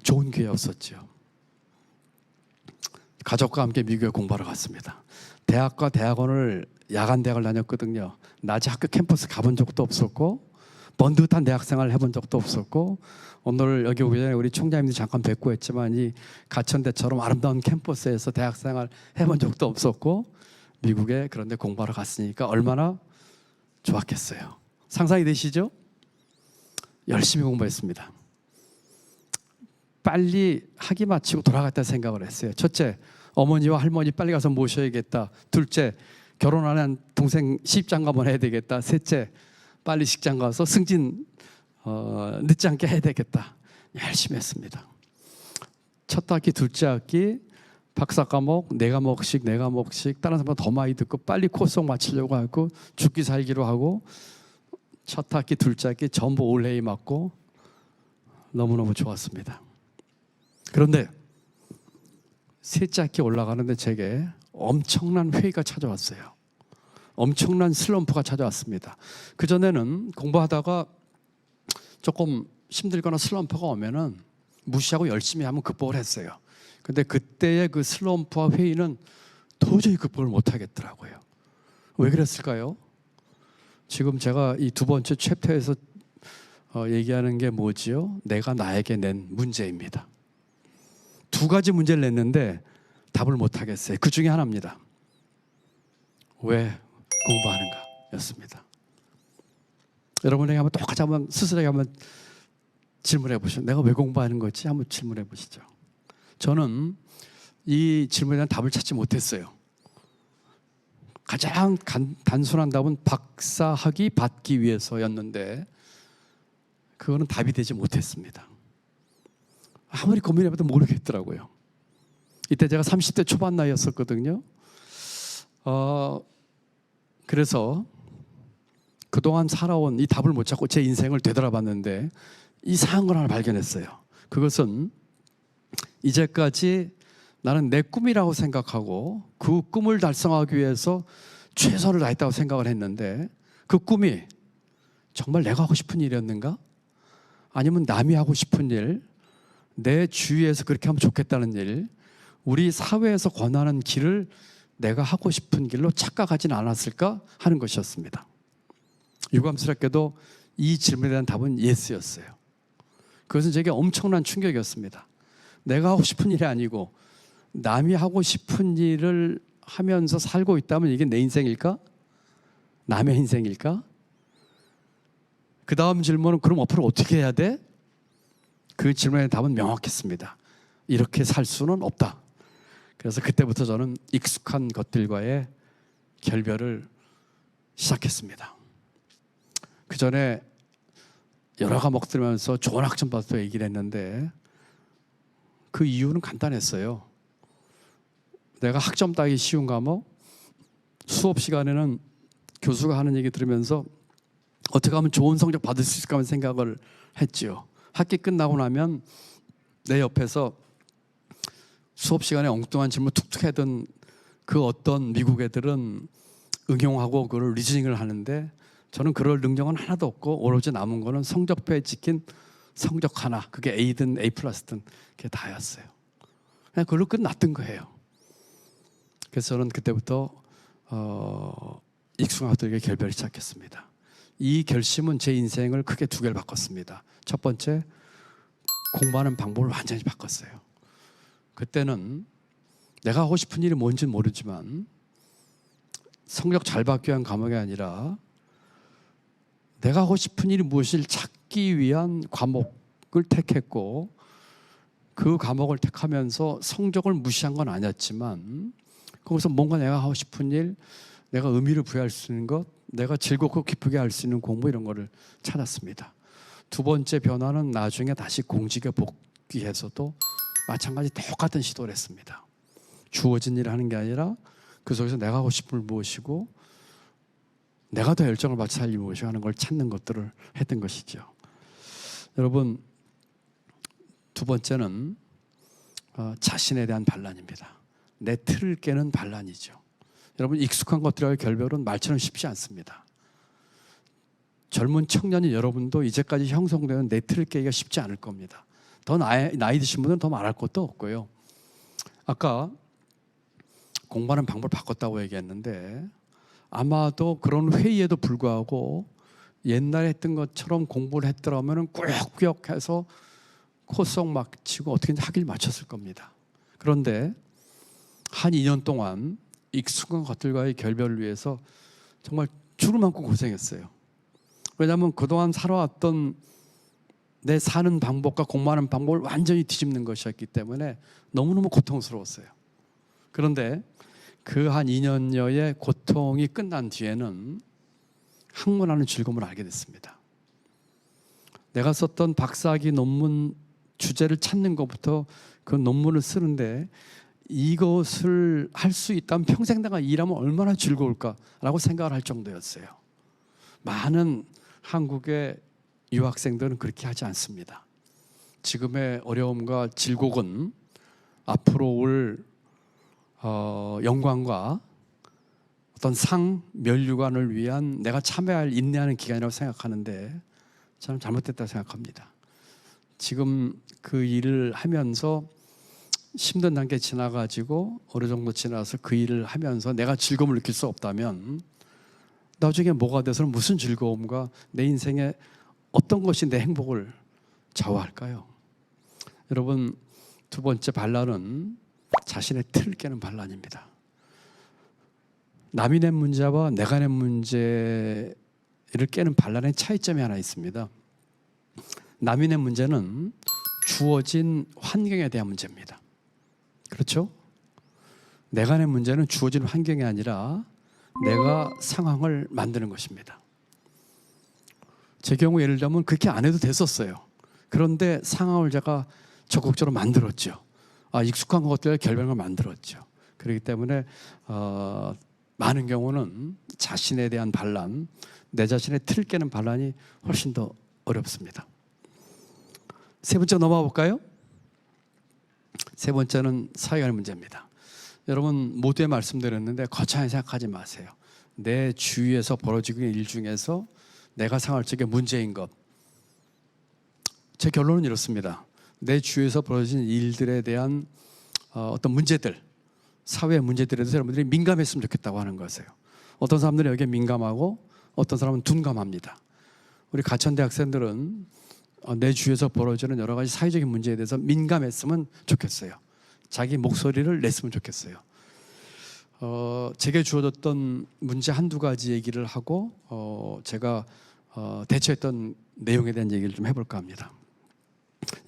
좋은 기회였었죠. 가족과 함께 미국에 공부하러 갔습니다. 대학과 대학원을 야간 대학을 다녔거든요. 낮에 학교 캠퍼스 가본 적도 없었고 번듯한 대학생활을 해본 적도 없었고 오늘 여기 오기 전에 우리 총장님도 잠깐 뵙고 했지만 이 가천대처럼 아름다운 캠퍼스에서 대학생활 해본 적도 없었고 미국에 그런데 공부하러 갔으니까 얼마나 좋았겠어요. 상상이 되시죠? 열심히 공부했습니다. 빨리 학위 마치고 돌아갔다 생각을 했어요. 첫째, 어머니와 할머니 빨리 가서 모셔야겠다. 둘째, 결혼 안 한 동생 시집장가만 해야 되겠다. 셋째, 빨리 직장 가서 승진 늦지 않게 해야 되겠다. 열심히 했습니다. 첫 학기, 둘째 학기 박사 과목 4과목씩 다른 사람보다 더 많이 듣고 빨리 코스속 마치려고 하고 죽기 살기로 하고 첫 학기, 둘째 학기 전부 올레이 맞고 너무너무 좋았습니다. 그런데 셋째 학기 올라가는데 제게 엄청난 회의가 찾아왔어요. 엄청난 슬럼프가 찾아왔습니다. 그전에는 공부하다가 조금 힘들거나 슬럼프가 오면은 무시하고 열심히 하면 극복을 했어요. 근데 그때의 그 슬럼프와 회의는 도저히 극복을 못 하겠더라고요. 왜 그랬을까요? 지금 제가 이 두 번째 챕터에서 얘기하는 게 뭐지요? 내가 나에게 낸 문제입니다. 두 가지 문제를 냈는데 답을 못 하겠어요. 그 중에 하나입니다. 왜 공부하는가 였습니다. 여러분에게 한번 똑같이 한번 스스로에게 한번 질문해 보시죠. 내가 왜 공부하는 거지? 한번 질문해 보시죠. 저는 이 질문에 대한 답을 찾지 못했어요. 가장 단순한 답은 박사 학위 받기 위해서였는데 그거는 답이 되지 못했습니다. 아무리 고민해봐도 모르겠더라고요. 이때 제가 30대 초반 나이였었거든요. 그래서 그동안 살아온 이 답을 못 찾고 제 인생을 되돌아봤는데 이상한 걸 하나 발견했어요. 그것은 이제까지 나는 내 꿈이라고 생각하고 그 꿈을 달성하기 위해서 최선을 다했다고 생각을 했는데 그 꿈이 정말 내가 하고 싶은 일이었는가? 아니면 남이 하고 싶은 일, 내 주위에서 그렇게 하면 좋겠다는 일, 우리 사회에서 권하는 길을 내가 하고 싶은 길로 착각하진 않았을까 하는 것이었습니다. 유감스럽게도 이 질문에 대한 답은 예스였어요. 그것은 제게 엄청난 충격이었습니다. 내가 하고 싶은 일이 아니고 남이 하고 싶은 일을 하면서 살고 있다면 이게 내 인생일까? 남의 인생일까? 그 다음 질문은 그럼 앞으로 어떻게 해야 돼? 그 질문의 답은 명확했습니다. 이렇게 살 수는 없다. 그래서 그때부터 저는 익숙한 것들과의 결별을 시작했습니다. 그 전에 여러 과목 들으면서 좋은 학점 받아서 얘기를 했는데 그 이유는 간단했어요. 내가 학점 따기 쉬운 과목, 수업 시간에는 교수가 하는 얘기 들으면서 어떻게 하면 좋은 성적 받을 수 있을까 하는 생각을 했지요. 학기 끝나고 나면 내 옆에서 수업 시간에 엉뚱한 질문 툭툭 하던 그 어떤 미국 애들은 응용하고 그걸 리즈닝을 하는데 저는 그럴 능력은 하나도 없고 오로지 남은 거는 성적표에 찍힌 성적 하나, 그게 A든 A 플러스든 그게 다였어요. 그냥 그걸로 끝났던 거예요. 그래서 저는 그때부터 익숙한 것들에게 결별을 시작했습니다. 이 결심은 제 인생을 크게 두 개를 바꿨습니다. 첫 번째, 공부하는 방법을 완전히 바꿨어요. 그때는 내가 하고 싶은 일이 뭔지는 모르지만 성적 잘 받기 위한 과목이 아니라 내가 하고 싶은 일이 무엇을 찾기 위한 과목을 택했고 그 과목을 택하면서 성적을 무시한 건 아니었지만 거기서 뭔가 내가 하고 싶은 일, 내가 의미를 부여할 수 있는 것, 내가 즐겁고 기쁘게 할 수 있는 공부 이런 거를 찾았습니다. 두 번째 변화는 나중에 다시 공직에 복귀해서도 마찬가지 똑같은 시도를 했습니다. 주어진 일을 하는 게 아니라 그 속에서 내가 하고 싶은 일 무엇이고 내가 더 열정을 바쳐 살 일이 무엇이고 하는 걸 찾는 것들을 했던 것이죠. 여러분, 두 번째는 자신에 대한 반란입니다. 내 틀을 깨는 반란이죠. 여러분, 익숙한 것들과의 결별은 말처럼 쉽지 않습니다. 젊은 청년이 여러분도 이제까지 형성되는 내 틀을 깨기가 쉽지 않을 겁니다. 더 나이 드신 분은 더 말할 것도 없고요. 아까 공부하는 방법을 바꿨다고 얘기했는데 아마도 그런 회의에도 불구하고 옛날에 했던 것처럼 공부를 했더라면 꾸역꾸역 해서 코스ок 막 치고 어떻게든지 학위를 마쳤을 겁니다. 그런데 한 2년 동안 익숙한 것들과의 결별을 위해서 정말 죽을 만큼 고생했어요. 왜냐하면 그동안 살아왔던 내 사는 방법과 공부하는 방법을 완전히 뒤집는 것이었기 때문에 너무너무 고통스러웠어요. 그런데 그 한 2년여의 고통이 끝난 뒤에는 학문하는 즐거움을 알게 됐습니다. 내가 썼던 박사학위 논문 주제를 찾는 것부터 그 논문을 쓰는데 이것을 할 수 있다면 평생 내가 일하면 얼마나 즐거울까라고 생각을 할 정도였어요. 많은 한국의 유학생들은 그렇게 하지 않습니다. 지금의 어려움과 질곡은 앞으로 올 영광과 어떤 상, 면류관을 위한 내가 참여할 인내하는 기간이라고 생각하는데 저는 잘못됐다고 생각합니다. 지금 그 일을 하면서 힘든 단계 지나가지고 어느 정도 지나서 그 일을 하면서 내가 즐거움을 느낄 수 없다면 나중에 뭐가 돼서는 무슨 즐거움과 내 인생에 어떤 것이 내 행복을 좌우할까요? 여러분, 두 번째 반란은 자신의 틀을 깨는 반란입니다. 남이 낸 문제와 내가 낸 문제를 깨는 반란의 차이점이 하나 있습니다. 남이 낸 문제는 주어진 환경에 대한 문제입니다. 그렇죠? 내가 낸 문제는 주어진 환경이 아니라 내가 상황을 만드는 것입니다. 제 경우 예를 들면 그렇게 안 해도 됐었어요. 그런데 상황을 제가 적극적으로 만들었죠. 익숙한 것들을 결별을 만들었죠. 그렇기 때문에 많은 경우는 자신에 대한 반란, 내 자신의 틀을 깨는 반란이 훨씬 더 어렵습니다. 세 번째 넘어가 볼까요? 세 번째는 사회관의 문제입니다. 여러분 모두에 말씀드렸는데 거창하게 생각하지 마세요. 내 주위에서 벌어지고 있는 일 중에서 내가 생각할 적에 문제인 것. 제 결론은 이렇습니다. 내 주위에서 벌어지는 일들에 대한 어떤 문제들, 사회 문제들에 대해서 여러분들이 민감했으면 좋겠다고 하는 거세요. 어떤 사람들은 여기에 민감하고 어떤 사람은 둔감합니다. 우리 가천대 학생들은 내 주위에서 벌어지는 여러 가지 사회적인 문제에 대해서 민감했으면 좋겠어요. 자기 목소리를 냈으면 좋겠어요. 제게 주어졌던 문제 한두 가지 얘기를 하고 제가 대처했던 내용에 대한 얘기를 좀 해볼까 합니다.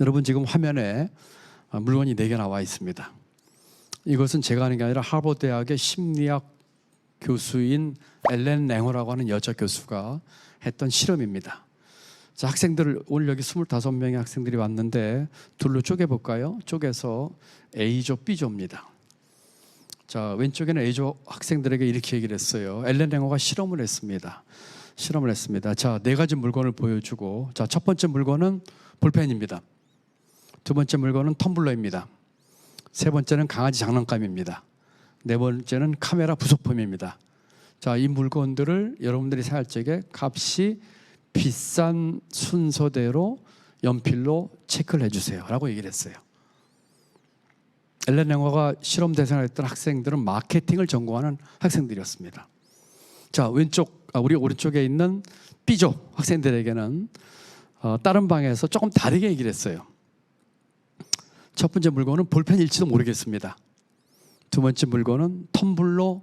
여러분 지금 화면에 물건이 4개 나와 있습니다. 이것은 제가 하는 게 아니라 하버드 대학의 심리학 교수인 엘렌 랭어라고 하는 여자 교수가 했던 실험입니다. 자, 학생들 오늘 여기 25명의 학생들이 왔는데 둘로 쪼개볼까요? 쪼개서 A조, B조입니다. 자, 왼쪽에는 A조 학생들에게 이렇게 얘기를 했어요. 엘렌 랭어가 실험을 했습니다. 자, 4가지 물건을 보여주고, 자, 첫 번째 물건은 볼펜입니다. 두 번째 물건은 텀블러입니다. 세 번째는 강아지 장난감입니다. 네 번째는 카메라 부속품입니다. 자, 이 물건들을 여러분들이 사용할 적에 값이 비싼 순서대로 연필로 체크를 해주세요 라고 얘기를 했어요. 엘렌 랭어가 실험 대상을 했던 학생들은 마케팅을 전공하는 학생들이었습니다. 자, 우리 오른쪽에 있는 B조 학생들에게는 다른 방에서 조금 다르게 얘기를 했어요. 첫 번째 물건은 볼펜일지도 모르겠습니다. 두 번째 물건은 텀블러일지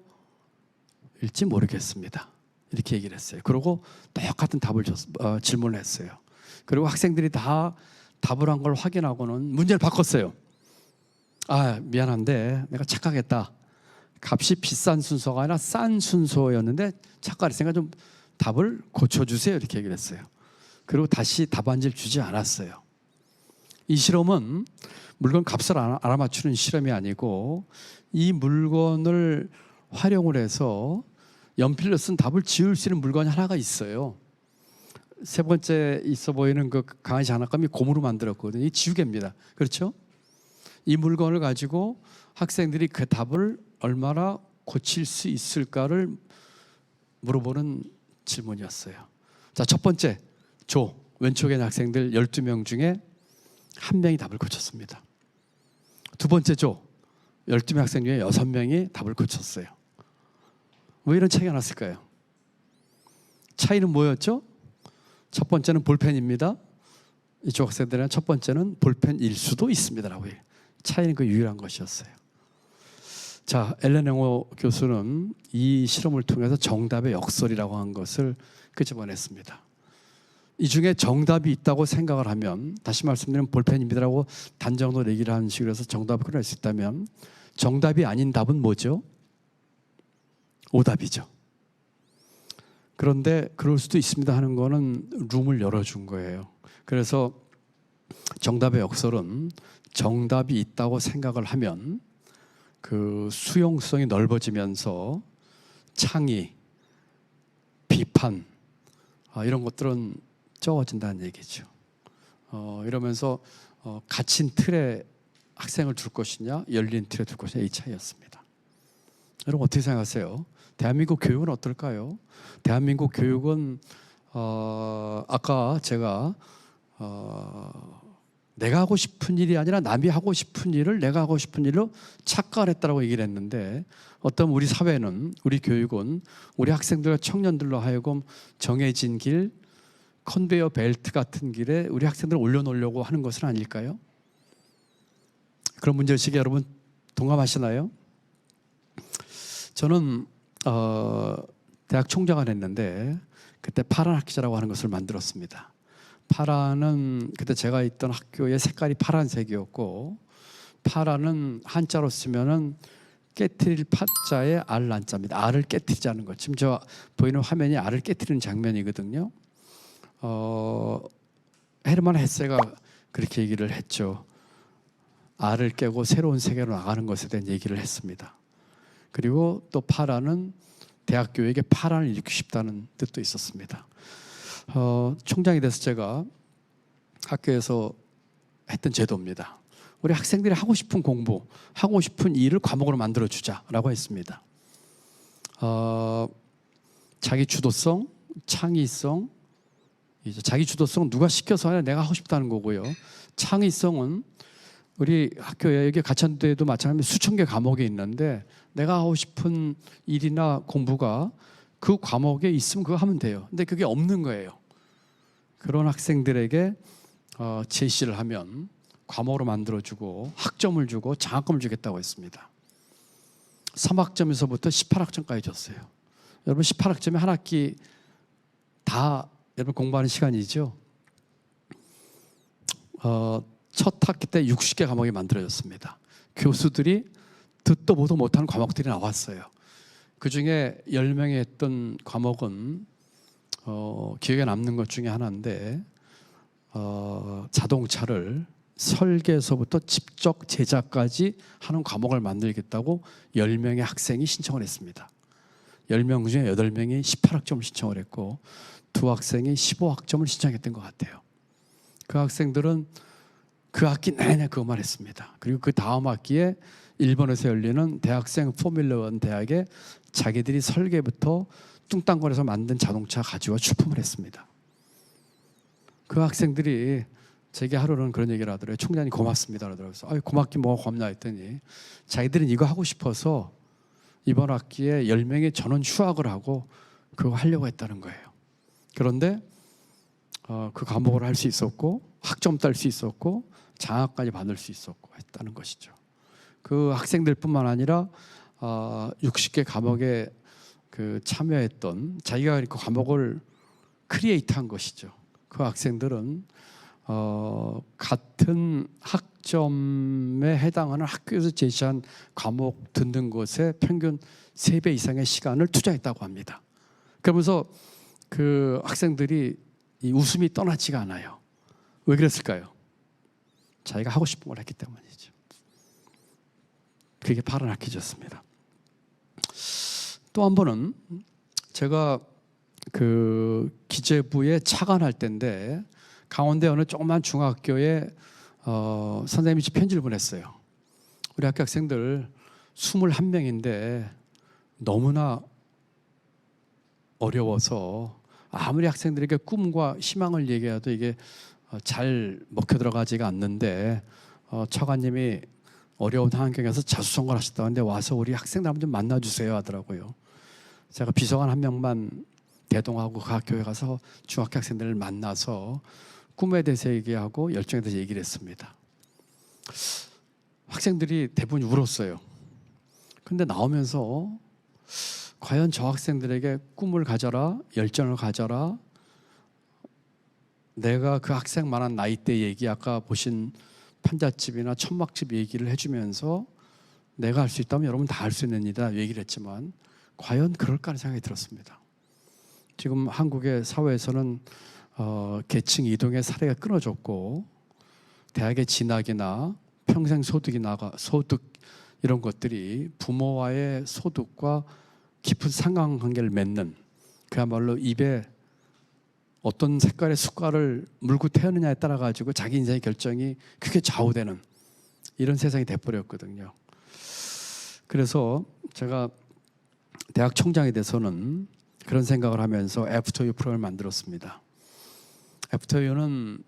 모르겠습니다. 이렇게 얘기를 했어요. 그리고 똑같은 답을 질문을 했어요. 그리고 학생들이 다 답을 한 걸 확인하고는 문제를 바꿨어요. 미안한데 내가 착각했다. 값이 비싼 순서가 아니라 싼 순서였는데 착각했으니까 좀 답을 고쳐주세요. 이렇게 얘기를 했어요. 그리고 다시 답안지를 주지 않았어요. 이 실험은 물건 값을 알아맞추는 실험이 아니고 이 물건을 활용을 해서 연필로 쓴 답을 지울 수 있는 물건이 하나가 있어요. 세 번째 있어 보이는 그 강아지 장난감이 고무로 만들었거든요. 이 지우개입니다. 그렇죠? 이 물건을 가지고 학생들이 그 답을 얼마나 고칠 수 있을까를 물어보는 질문이었어요. 자, 첫 번째 조 왼쪽에 있는 학생들 12명 중에 1명이 답을 고쳤습니다. 두 번째 조 12명 학생 중에 6명이 답을 고쳤어요. 왜 이런 차이가 났을까요? 차이는 뭐였죠? 첫 번째는 볼펜입니다. 이쪽 학생들은 첫 번째는 볼펜일 수도 있습니다라고 해요. 차이는 그 유일한 것이었어요. 자, 앨런 앵호 교수는 이 실험을 통해서 정답의 역설이라고 한 것을 끄집어냈습니다. 이 중에 정답이 있다고 생각을 하면, 다시 말씀드리면 볼펜입니다라고 단정으로 얘기를 하는 식으로 해서 정답을 끊을 수 있다면, 정답이 아닌 답은 뭐죠? 오답이죠. 그런데 그럴 수도 있습니다 하는 거는 룸을 열어준 거예요. 그래서 정답의 역설은 정답이 있다고 생각을 하면 그 수용성이 넓어지면서 창의, 비판 이런 것들은 적어진다는 얘기죠. 이러면서 갇힌 틀에 학생을 둘 것이냐, 열린 틀에 둘 것이냐, 이 차이였습니다. 여러분 어떻게 생각하세요? 대한민국 교육은 어떨까요? 대한민국 교육은 아까 제가 내가 하고 싶은 일이 아니라 남이 하고 싶은 일을 내가 하고 싶은 일로 착각을 했다고 얘기를 했는데, 어떤 우리 사회는, 우리 교육은 우리 학생들과 청년들로 하여금 정해진 길, 컨베이어 벨트 같은 길에 우리 학생들을 올려놓으려고 하는 것은 아닐까요? 그런 문제의식에 여러분 동감하시나요? 저는 대학 총장을 했는데 그때 파란 학기자라고 하는 것을 만들었습니다. 파란은 그때 제가 있던 학교의 색깔이 파란색이었고, 파란은 한자로 쓰면은 깨트릴 파자에 알 난자입니다. 알을 깨트리자는 것. 지금 저 보이는 화면이 알을 깨트리는 장면이거든요. 헤르만 헤세가 그렇게 얘기를 했죠. 알을 깨고 새로운 세계로 나가는 것에 대한 얘기를 했습니다. 그리고 또 파란은 대학 교육에 파란을 일으키고 싶다는 뜻도 있었습니다. 총장이 돼서 제가 학교에서 했던 제도입니다. 우리 학생들이 하고 싶은 공부, 하고 싶은 일을 과목으로 만들어주자라고 했습니다. 자기 주도성, 창의성, 이제 자기 주도성은 누가 시켜서 하냐, 내가 하고 싶다는 거고요. 창의성은 우리 학교에 여기 가천대도 마찬가지로 수천 개 과목이 있는데 내가 하고 싶은 일이나 공부가 그 과목에 있으면 그거 하면 돼요. 근데 그게 없는 거예요. 그런 학생들에게 제시를 하면 과목으로 만들어주고 학점을 주고 장학금을 주겠다고 했습니다. 3학점에서부터 18학점까지 줬어요. 여러분 18학점이 한 학기 다 여러분 공부하는 시간이죠. 첫 학기 때 60개 과목이 만들어졌습니다. 교수들이 듣도 보도 못하는 과목들이 나왔어요. 그중에 10명이 했던 과목은 기억에 남는 것 중에 하나인데, 자동차를 설계에서부터 직접 제작까지 하는 과목을 만들겠다고 10명의 학생이 신청을 했습니다. 10명 중에 8명이 18학점을 신청을 했고 두 학생이 15학점을 신청했던 것 같아요. 그 학생들은 그 학기 내내 그것만 했습니다. 그리고 그 다음 학기에 일본에서 열리는 대학생 포뮬러 1 대학에 자기들이 설계부터 뚱땅거려서 만든 자동차 가지고 출품을 했습니다. 그 학생들이 제게 하루는 그런 얘기를 하더라고요. 총장님 고맙습니다 그러더라고요. 고맙긴 뭐가 고맙나 했더니 자기들은 이거 하고 싶어서 이번 학기에 10명이 전원 휴학을 하고 그거 하려고 했다는 거예요. 그런데 그 과목을 할 수 있었고 학점 딸 수 있었고 장학까지 받을 수 있었고 했다는 것이죠. 그 학생들뿐만 아니라 60개 과목에 그 참여했던 자기가 그 과목을 크리에이트한 것이죠. 그 학생들은 같은 학점에 해당하는 학교에서 제시한 과목 듣는 것에 평균 3배 이상의 시간을 투자했다고 합니다. 그러면서 그 학생들이 이 웃음이 떠나지가 않아요. 왜 그랬을까요? 자기가 하고 싶은 걸 했기 때문이죠. 그게 파란 학기였습니다. 또 한 번은 제가 그 기재부에 차관할 때인데 강원대 어느 조그만 중학교에 선생님이 편지를 보냈어요. 우리 학교 학생들 21명인데 너무나 어려워서 아무리 학생들에게 꿈과 희망을 얘기해도 이게 잘 먹혀 들어가지가 않는데 차관님이 어려운 환경에서 자수성가를 하셨다는데 와서 우리 학생들 한번 좀 만나주세요 하더라고요. 제가 비서관 한 명만 대동하고 그 학교에 가서 중학교 학생들을 만나서 꿈에 대해서 얘기하고 열정에 대해서 얘기를 했습니다. 학생들이 대부분 울었어요. 근데 나오면서 과연 저 학생들에게 꿈을 가져라, 열정을 가져라, 내가 그 학생만한 나이대 얘기, 아까 보신 판잣집이나 천막집 얘기를 해주면서 내가 할 수 있다면 여러분 다 할 수 있는 일이다 얘기를 했지만 과연 그럴까 하는 생각이 들었습니다. 지금 한국의 사회에서는 계층 이동의 사례가 끊어졌고 대학의 진학이나 평생 소득 이런 것들이 부모와의 소득과 깊은 상관관계를 맺는, 그야말로 입에 어떤 색깔의 숟갈을 물고 태우느냐에 따라 가지고 자기 인생의 결정이 크게 좌우되는 이런 세상이 돼버렸거든요. 그래서 제가 대학 총장이 돼서는 그런 생각을 하면서 애프터 유 프로그램을 만들었습니다. 애프터 유는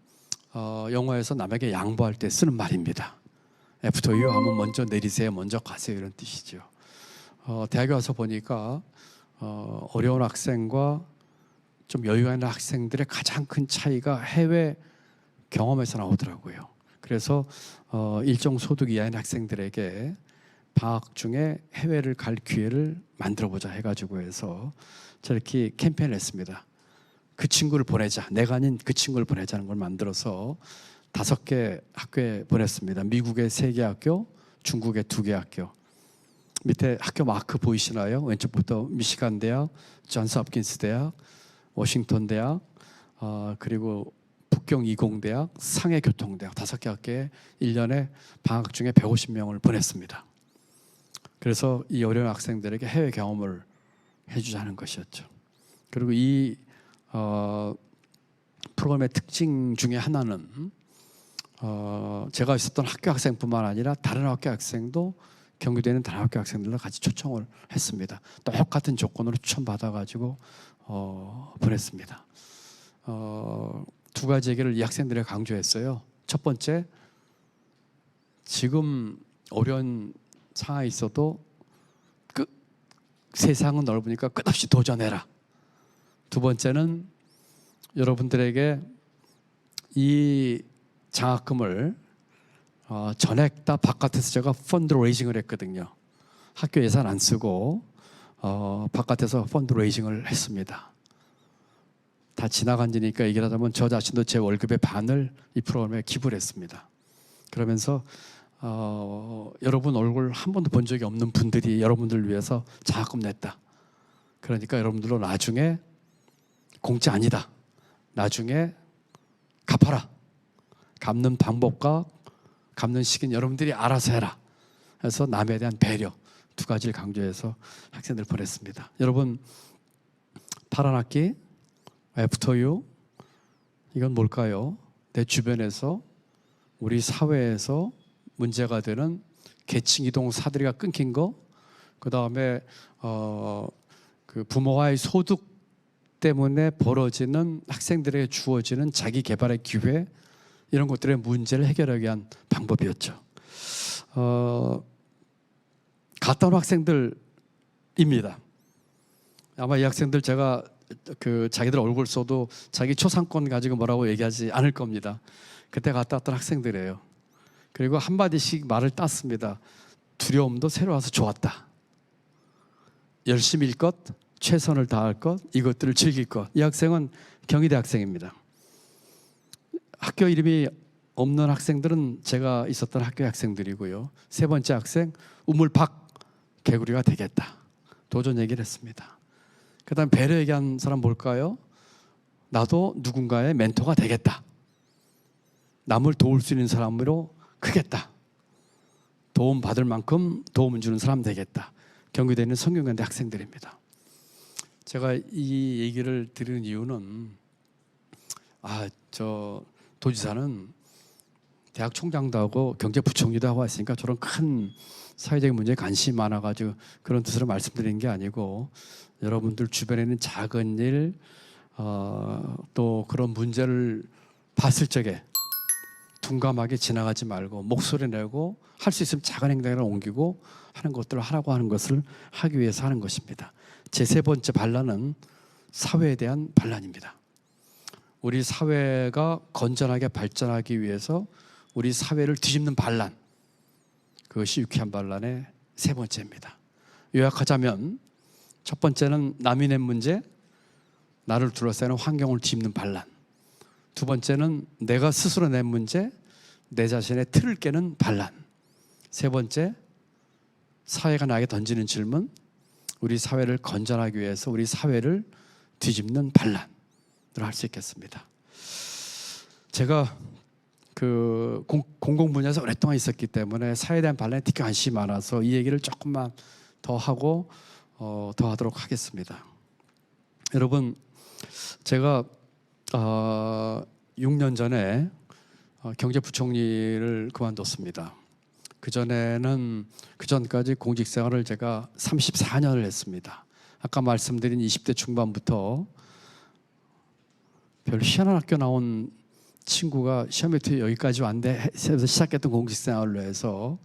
영어에서 남에게 양보할 때 쓰는 말입니다. 애프터 유 하면 먼저 내리세요, 먼저 가세요, 이런 뜻이죠. 대학에 와서 보니까 어려운 학생과 좀 여유가 있는 학생들의 가장 큰 차이가 해외 경험에서 나오더라고요. 그래서 일정 소득 이하인 학생들에게 방학 중에 해외를 갈 기회를 만들어보자 해가지고 해서 저렇게 캠페인을 했습니다. 그 친구를 보내자, 내가 아닌 그 친구를 보내자는 걸 만들어서 5개 학교에 보냈습니다. 미국의 3개 학교, 중국의 2개 학교. 밑에 학교 마크 보이시나요? 왼쪽부터 미시간 대학, 존스 홉킨스 대학, 워싱턴 대학, 그리고 북경 이공대학, 상해교통대학 5개 학교에 1년에 방학 중에 150명을 보냈습니다. 그래서 이 어려운 학생들에게 해외 경험을 해주자는 것이었죠. 그리고 이 프로그램의 특징 중에 하나는 제가 있었던 학교 학생뿐만 아니라 다른 학교 학생도 경기도에 있는 다른 학교 학생들과 같이 초청을 했습니다. 똑같은 조건으로 추천받아가지고 보냈습니다. 2가지 얘기를 이 학생들에게 강조했어요. 첫 번째, 지금 어려운 상황에 있어도 세상은 넓으니까 끝없이 도전해라. 2번째는 여러분들에게 이 장학금을 전액 다 바깥에서 제가 펀드 레이징을 했거든요. 학교 예산 안 쓰고 바깥에서 펀드 레이징을 했습니다. 다 지나간 지니까 얘기를 하자면 저 자신도 제 월급의 반을 이 프로그램에 기부를 했습니다. 그러면서 여러분 얼굴 한 번도 본 적이 없는 분들이 여러분들을 위해서 장학금 냈다. 그러니까 여러분들도 나중에 공짜 아니다. 나중에 갚아라. 갚는 방법과 갚는 시기는 여러분들이 알아서 해라. 그래서 남에 대한 배려 2가지를 강조해서 학생들 보냈습니다. 여러분, 파란 학기, 애프터 유, 이건 뭘까요? 내 주변에서 우리 사회에서 문제가 되는 계층 이동 사다리가 끊긴 거, 그 다음에 그 부모와의 소득 때문에 벌어지는 학생들에게 주어지는 자기 개발의 기회, 이런 것들의 문제를 해결하기 위한 방법이었죠. 갔다 온 학생들입니다. 아마 이 학생들 제가 자기들 얼굴 써도 자기 초상권 가지고 뭐라고 얘기하지 않을 겁니다. 그때 갔다 왔던 학생들이에요. 그리고 한마디씩 말을 땄습니다. 두려움도 새로 와서 좋았다. 열심히 일 것, 최선을 다할 것, 이것들을 즐길 것. 이 학생은 경희대 학생입니다. 학교 이름이 없는 학생들은 제가 있었던 학교 학생들이고요. 3번째 학생, 우물팍 개구리가 되겠다. 도전 얘기를 했습니다. 그 다음 배려 얘기한 사람 뭘까요? 나도 누군가의 멘토가 되겠다. 남을 도울 수 있는 사람으로 크겠다. 도움 받을 만큼 도움을 주는 사람 되겠다. 경기도에 있는 성균관대 학생들입니다. 제가 이 얘기를 드리는 이유는 저 도지사는 대학 총장도 하고 경제부총리도 하고 했으니까 저런 큰 사회적인 문제에 관심이 많아가지고 그런 뜻으로 말씀드리는 게 아니고 여러분들 주변에 있는 작은 일, 또 그런 문제를 봤을 적에 둔감하게 지나가지 말고 목소리 내고 할 수 있으면 작은 행동을 옮기고 하는 것들을 하라고 하는 것을 하기 위해서 하는 것입니다. 제 3번째 반란은 사회에 대한 반란입니다. 우리 사회가 건전하게 발전하기 위해서 우리 사회를 뒤집는 반란, 그것이 유쾌한 반란의 세 번째입니다. 요약하자면 첫 번째는 남이 낸 문제, 나를 둘러싸는 환경을 뒤집는 반란. 두 번째는 내가 스스로 낸 문제, 내 자신의 틀을 깨는 반란. 세 번째, 사회가 나에게 던지는 질문, 우리 사회를 건전하기 위해서 우리 사회를 뒤집는 반란을 할 수 있겠습니다. 제가 그 공공 분야에서 오랫동안 있었기 때문에 사회에 대한 반란에 특히 관심이 많아서 이 얘기를 조금만 더 하고 더 하도록 하겠습니다. 여러분, 제가 6년 전에 경제부총리를 그만뒀습니다. 그 전까지 공직 생활을 제가 34년을 했습니다. 아까 말씀드린 20대 중반부터 별 희한한 학교 나온 친구가 시험에 뒤에 여기까지 왔는데 해서 시작했던 공직 생활로 해서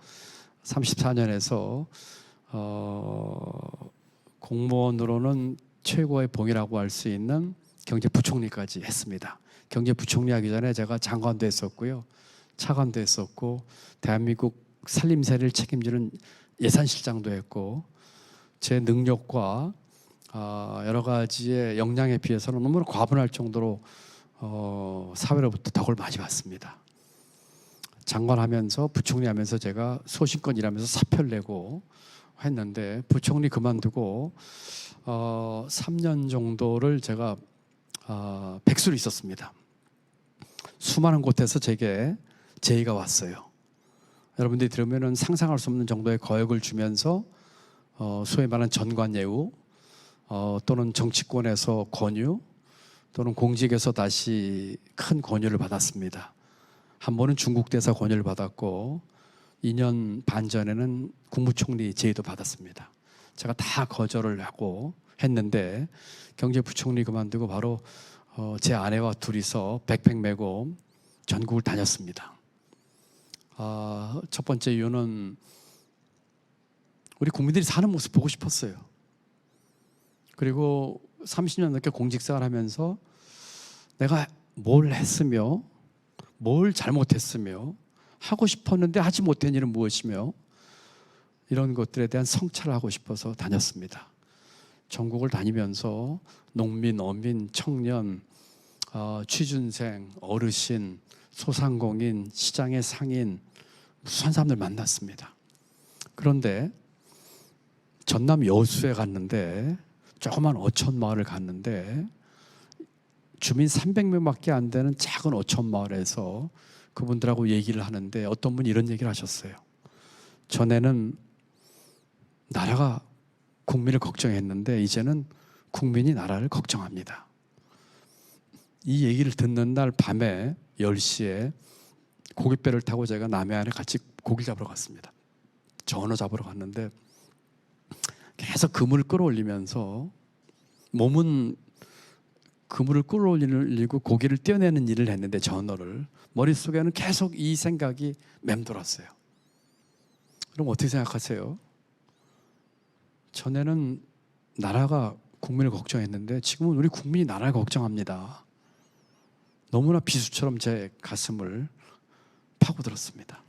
34년에서 공무원으로는 최고의 봉이라고 할 수 있는 경제부총리까지 했습니다. 경제부총리 하기 전에 제가 장관도 했었고요, 차관도 했었고, 대한민국 살림살이를 책임지는 예산실장도 했고, 제 능력과 여러 가지의 역량에 비해서는 너무나 과분할 정도로 사회로부터 덕을 많이 받습니다. 장관하면서 부총리하면서 제가 소신껏 일하면서 사표를 내고 했는데, 부총리 그만두고 3년 정도를 제가 백수로 있었습니다. 수많은 곳에서 제게 제의가 왔어요. 여러분들이 들으면 상상할 수 없는 정도의 거액을 주면서 소위 말하는 전관예우, 또는 정치권에서 권유, 또는 공직에서 다시 큰 권유를 받았습니다. 한 번은 중국 대사 권유를 받았고 2년 반 전에는 국무총리 제의도 받았습니다. 제가 다 거절을 하고 했는데, 경제부총리 그만두고 바로 제 아내와 둘이서 백팩 메고 전국을 다녔습니다. 첫 번째 이유는 우리 국민들이 사는 모습 보고 싶었어요. 그리고 30년 넘게 공직생활 하면서 내가 뭘 했으며 뭘 잘못했으며 하고 싶었는데 하지 못한 일은 무엇이며 이런 것들에 대한 성찰을 하고 싶어서 다녔습니다. 전국을 다니면서 농민, 어민, 청년, 취준생, 어르신, 소상공인, 시장의 상인, 무수한 사람들 만났습니다. 그런데 전남 여수에 갔는데, 조그만 어촌 마을을 갔는데 주민 300명밖에 안 되는 작은 어촌 마을에서 그분들하고 얘기를 하는데 어떤 분이 이런 얘기를 하셨어요. 전에는 나라가 국민을 걱정했는데 이제는 국민이 나라를 걱정합니다. 이 얘기를 듣는 날 밤에 10시에 고깃배를 타고 제가 남해안에 같이 고기 잡으러 갔습니다. 전어 잡으러 갔는데 계속 그물을 끌어올리면서, 몸은 그물을 끌어올리고 고기를 떼어내는 일을 했는데 전어를, 머릿속에는 계속 이 생각이 맴돌았어요. 그럼 어떻게 생각하세요? 전에는 나라가 국민을 걱정했는데 지금은 우리 국민이 나라를 걱정합니다. 너무나 비수처럼 제 가슴을 파고들었습니다.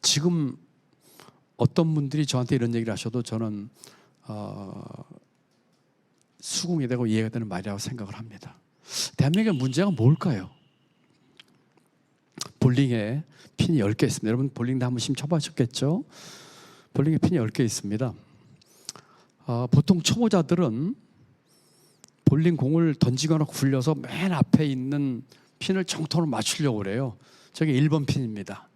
지금 어떤 분들이 저한테 이런 얘기를 하셔도 저는 수긍이 되고 이해가 되는 말이라고 생각을 합니다. 대한민국의 문제가 뭘까요? 볼링에 핀이 10개 있습니다. 여러분 볼링도 한 번씩 쳐보셨겠죠? 볼링에 핀이 10개 있습니다. 보통 초보자들은 볼링 공을 던지거나 굴려서 맨 앞에 있는 핀을 정통으로 맞추려고 그래요. 저게 1번 핀입니다.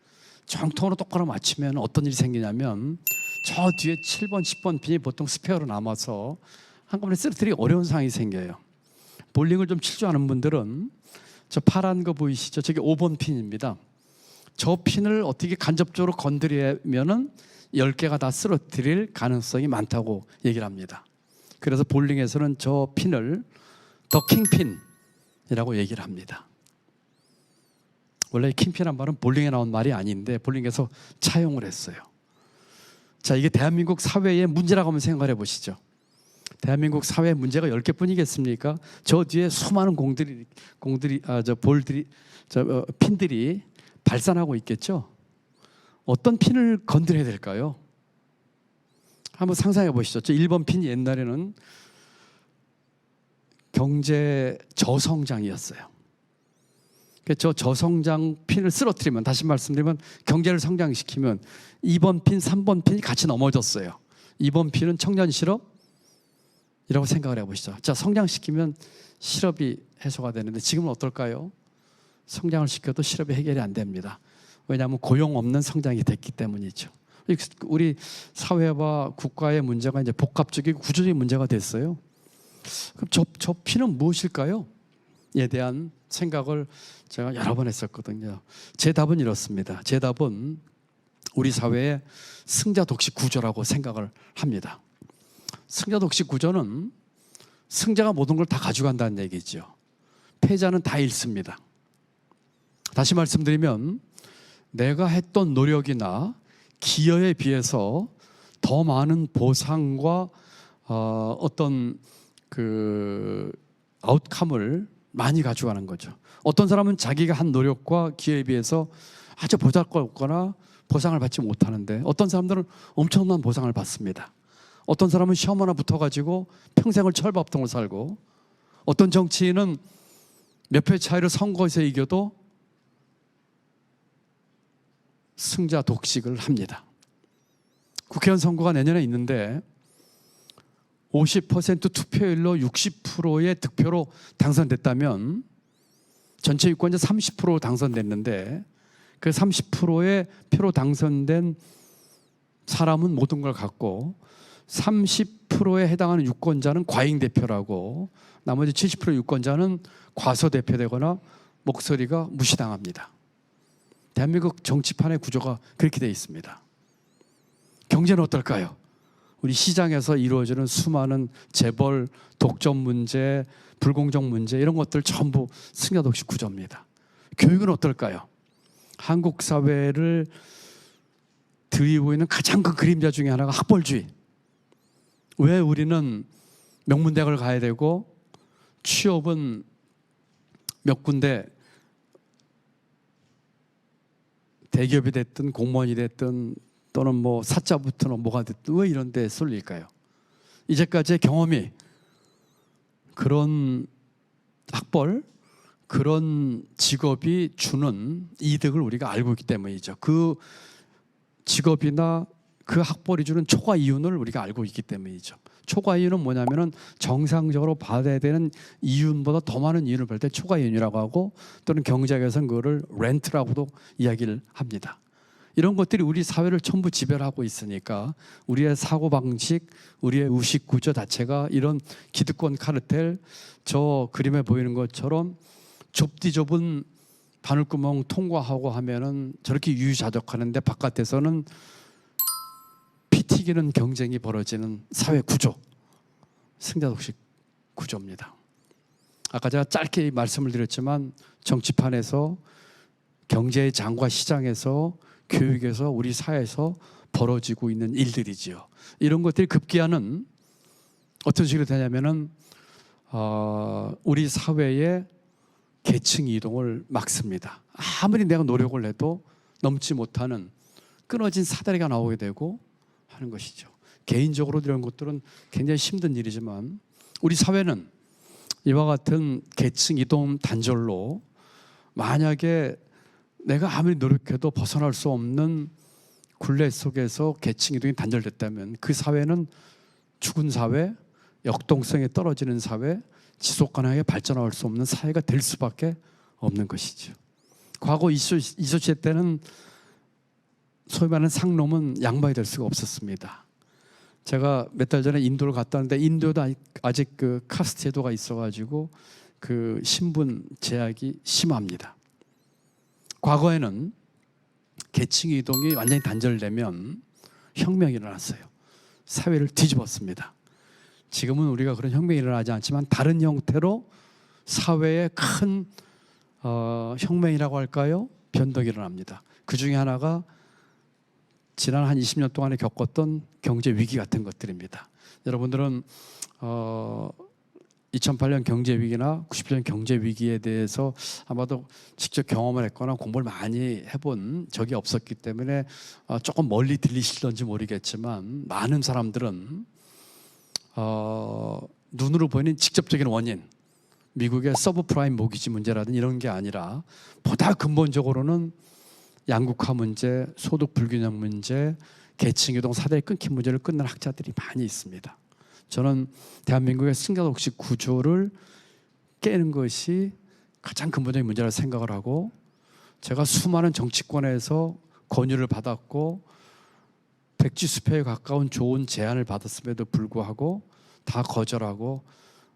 정통으로 똑바로 맞추면 어떤 일이 생기냐면 저 뒤에 7번, 10번 핀이 보통 스페어로 남아서 한꺼번에 쓰러뜨리기 어려운 상황이 생겨요. 볼링을 좀 칠 줄 아는 분들은 저 파란 거 보이시죠? 저게 5번 핀입니다. 저 핀을 어떻게 간접적으로 건드리면은 10개가 다 쓰러뜨릴 가능성이 많다고 얘기를 합니다. 그래서 볼링에서는 저 핀을 더 킹핀이라고 얘기를 합니다. 원래 킹핀한 말은 볼링에 나온 말이 아닌데 볼링에서 차용을 했어요. 자, 이게 대한민국 사회의 문제라고 한번 생각을 해보시죠. 대한민국 사회 문제가 10개뿐이겠습니까? 저 뒤에 수많은 핀들이 발산하고 있겠죠. 어떤 핀을 건드려야 될까요? 한번 상상해 보시죠. 저 1번 핀이 옛날에는 경제 저성장이었어요. 저 저성장 핀을 쓰러뜨리면, 다시 말씀드리면 경제를 성장시키면 2번 핀, 3번 핀이 같이 넘어졌어요. 2번 핀은 청년 실업이라고 생각을 해보시죠. 자, 성장시키면 실업이 해소가 되는데 지금은 어떨까요? 성장을 시켜도 실업이 해결이 안 됩니다. 왜냐하면 고용 없는 성장이 됐기 때문이죠. 우리 사회와 국가의 문제가 이제 복합적이고 구조적인 문제가 됐어요. 그럼 저 핀은 무엇일까요? 에 대한 생각을 제가 여러 번 했었거든요. 제 답은 이렇습니다. 제 답은 우리 사회의 승자 독식 구조라고 생각을 합니다. 승자 독식 구조는 승자가 모든 걸 다 가져간다는 얘기죠. 패자는 다 잃습니다. 다시 말씀드리면 내가 했던 노력이나 기여에 비해서 더 많은 보상과 어떤 그 아웃컴을 많이 가져가는 거죠. 어떤 사람은 자기가 한 노력과 기여에 비해서 아주 보잘것없거나 보상을 받지 못하는데, 어떤 사람들은 엄청난 보상을 받습니다. 어떤 사람은 시험 하나 붙어가지고 평생을 철밥통을 살고, 어떤 정치인은 몇 표 차이로 선거에서 이겨도 승자 독식을 합니다. 국회의원 선거가 내년에 있는데 50% 투표율로 60%의 득표로 당선됐다면 전체 유권자 30% 당선됐는데, 그 30%의 표로 당선된 사람은 모든 걸 갖고 30%에 해당하는 유권자는 과잉 대표라고, 나머지 70% 유권자는 과소 대표되거나 목소리가 무시당합니다. 대한민국 정치판의 구조가 그렇게 되어 있습니다. 경제는 어떨까요? 우리 시장에서 이루어지는 수많은 재벌, 독점 문제, 불공정 문제, 이런 것들 전부 승자 독식 구조입니다. 교육은 어떨까요? 한국 사회를 드리고 있는 가장 큰 그림자 중에 하나가 학벌주의. 왜 우리는 명문대학을 가야 되고 취업은 몇 군데 대기업이 됐든 공무원이 됐든 또는 뭐 사자부터는 뭐가 됐든 왜 이런 데 쏠릴까요? 이제까지의 경험이 그런 학벌, 그런 직업이 주는 이득을 우리가 알고 있기 때문이죠. 그 직업이나 그 학벌이 주는 초과 이윤을 우리가 알고 있기 때문이죠. 초과 이윤은 뭐냐면은 정상적으로 받아야 되는 이윤보다 더 많은 이윤을 받을 때 초과 이윤이라고 하고, 또는 경제학에서는 그거를 렌트라고도 이야기를 합니다. 이런 것들이 우리 사회를 전부 지배하고 있으니까 우리의 사고방식, 우리의 의식 구조 자체가 이런 기득권 카르텔, 저 그림에 보이는 것처럼 좁디 좁은 바늘구멍 통과하고 하면은 저렇게 유유자적하는데 바깥에서는 피 튀기는 경쟁이 벌어지는 사회 구조, 승자 독식 구조입니다. 아까 제가 짧게 말씀을 드렸지만 정치판에서, 경제의 장과 시장에서, 교육에서, 우리 사회에서 벌어지고 있는 일들이지요. 이런 것들이 급기야는 어떤 식으로 되냐면은 우리 사회의 계층 이동을 막습니다. 아무리 내가 노력을 해도 넘지 못하는 끊어진 사다리가 나오게 되고 하는 것이죠. 개인적으로 이런 것들은 굉장히 힘든 일이지만 우리 사회는 이와 같은 계층 이동 단절로, 만약에 내가 아무리 노력해도 벗어날 수 없는 굴레 속에서 계층 이동이 단절됐다면 그 사회는 죽은 사회, 역동성이 떨어지는 사회, 지속 가능하게 발전할 수 없는 사회가 될 수밖에 없는 것이죠. 과거 이소시대 때는 소위 말하는 상놈은 양반이 될 수가 없었습니다. 제가 몇 달 전에 인도를 갔다 왔는데 인도도 아직 그 카스트 제도가 있어가지고 그 신분 제약이 심합니다. 과거에는 계층 이동이 완전히 단절되면 혁명이 일어났어요. 사회를 뒤집었습니다. 지금은 우리가 그런 혁명이 일어나지 않지만 다른 형태로 사회에 큰 혁명이라고 할까요? 변덕이 일어납니다. 그 중에 하나가 지난 한 20년 동안에 겪었던 경제 위기 같은 것들입니다. 여러분들은 2008년 경제 위기나 97년 경제 위기에 대해서 아마도 직접 경험을 했거나 공부를 많이 해본 적이 없었기 때문에 조금 멀리 들리실런지 모르겠지만, 많은 사람들은 눈으로 보이는 직접적인 원인, 미국의 서브프라임 모기지 문제라든지 이런 게 아니라 보다 근본적으로는 양극화 문제, 소득 불균형 문제, 계층이동 사대의 끊긴 문제를 끊는 학자들이 많이 있습니다. 저는 대한민국의 승자독식 구조를 깨는 것이 가장 근본적인 문제라고 생각을 하고, 제가 수많은 정치권에서 권유를 받았고 백지수표에 가까운 좋은 제안을 받았음에도 불구하고 다 거절하고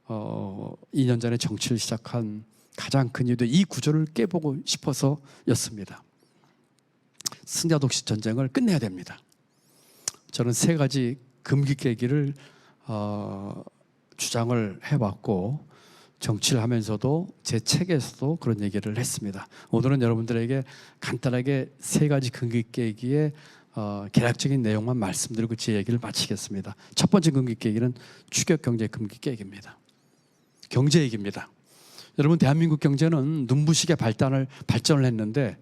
2년 전에 정치를 시작한 가장 큰 이유도 이 구조를 깨보고 싶어서였습니다. 승자독식 전쟁을 끝내야 됩니다. 저는 세 가지 금기 깨기를 주장을 해왔고, 정치를 하면서도 제 책에서도 그런 얘기를 했습니다. 오늘은 여러분들에게 간단하게 세 가지 금기 깨기의 개략적인 내용만 말씀드리고 제 얘기를 마치겠습니다. 첫 번째 금기 깨기는 추격경제 금기 깨기입니다. 경제 얘기입니다. 여러분, 대한민국 경제는 눈부시게 발전을 했는데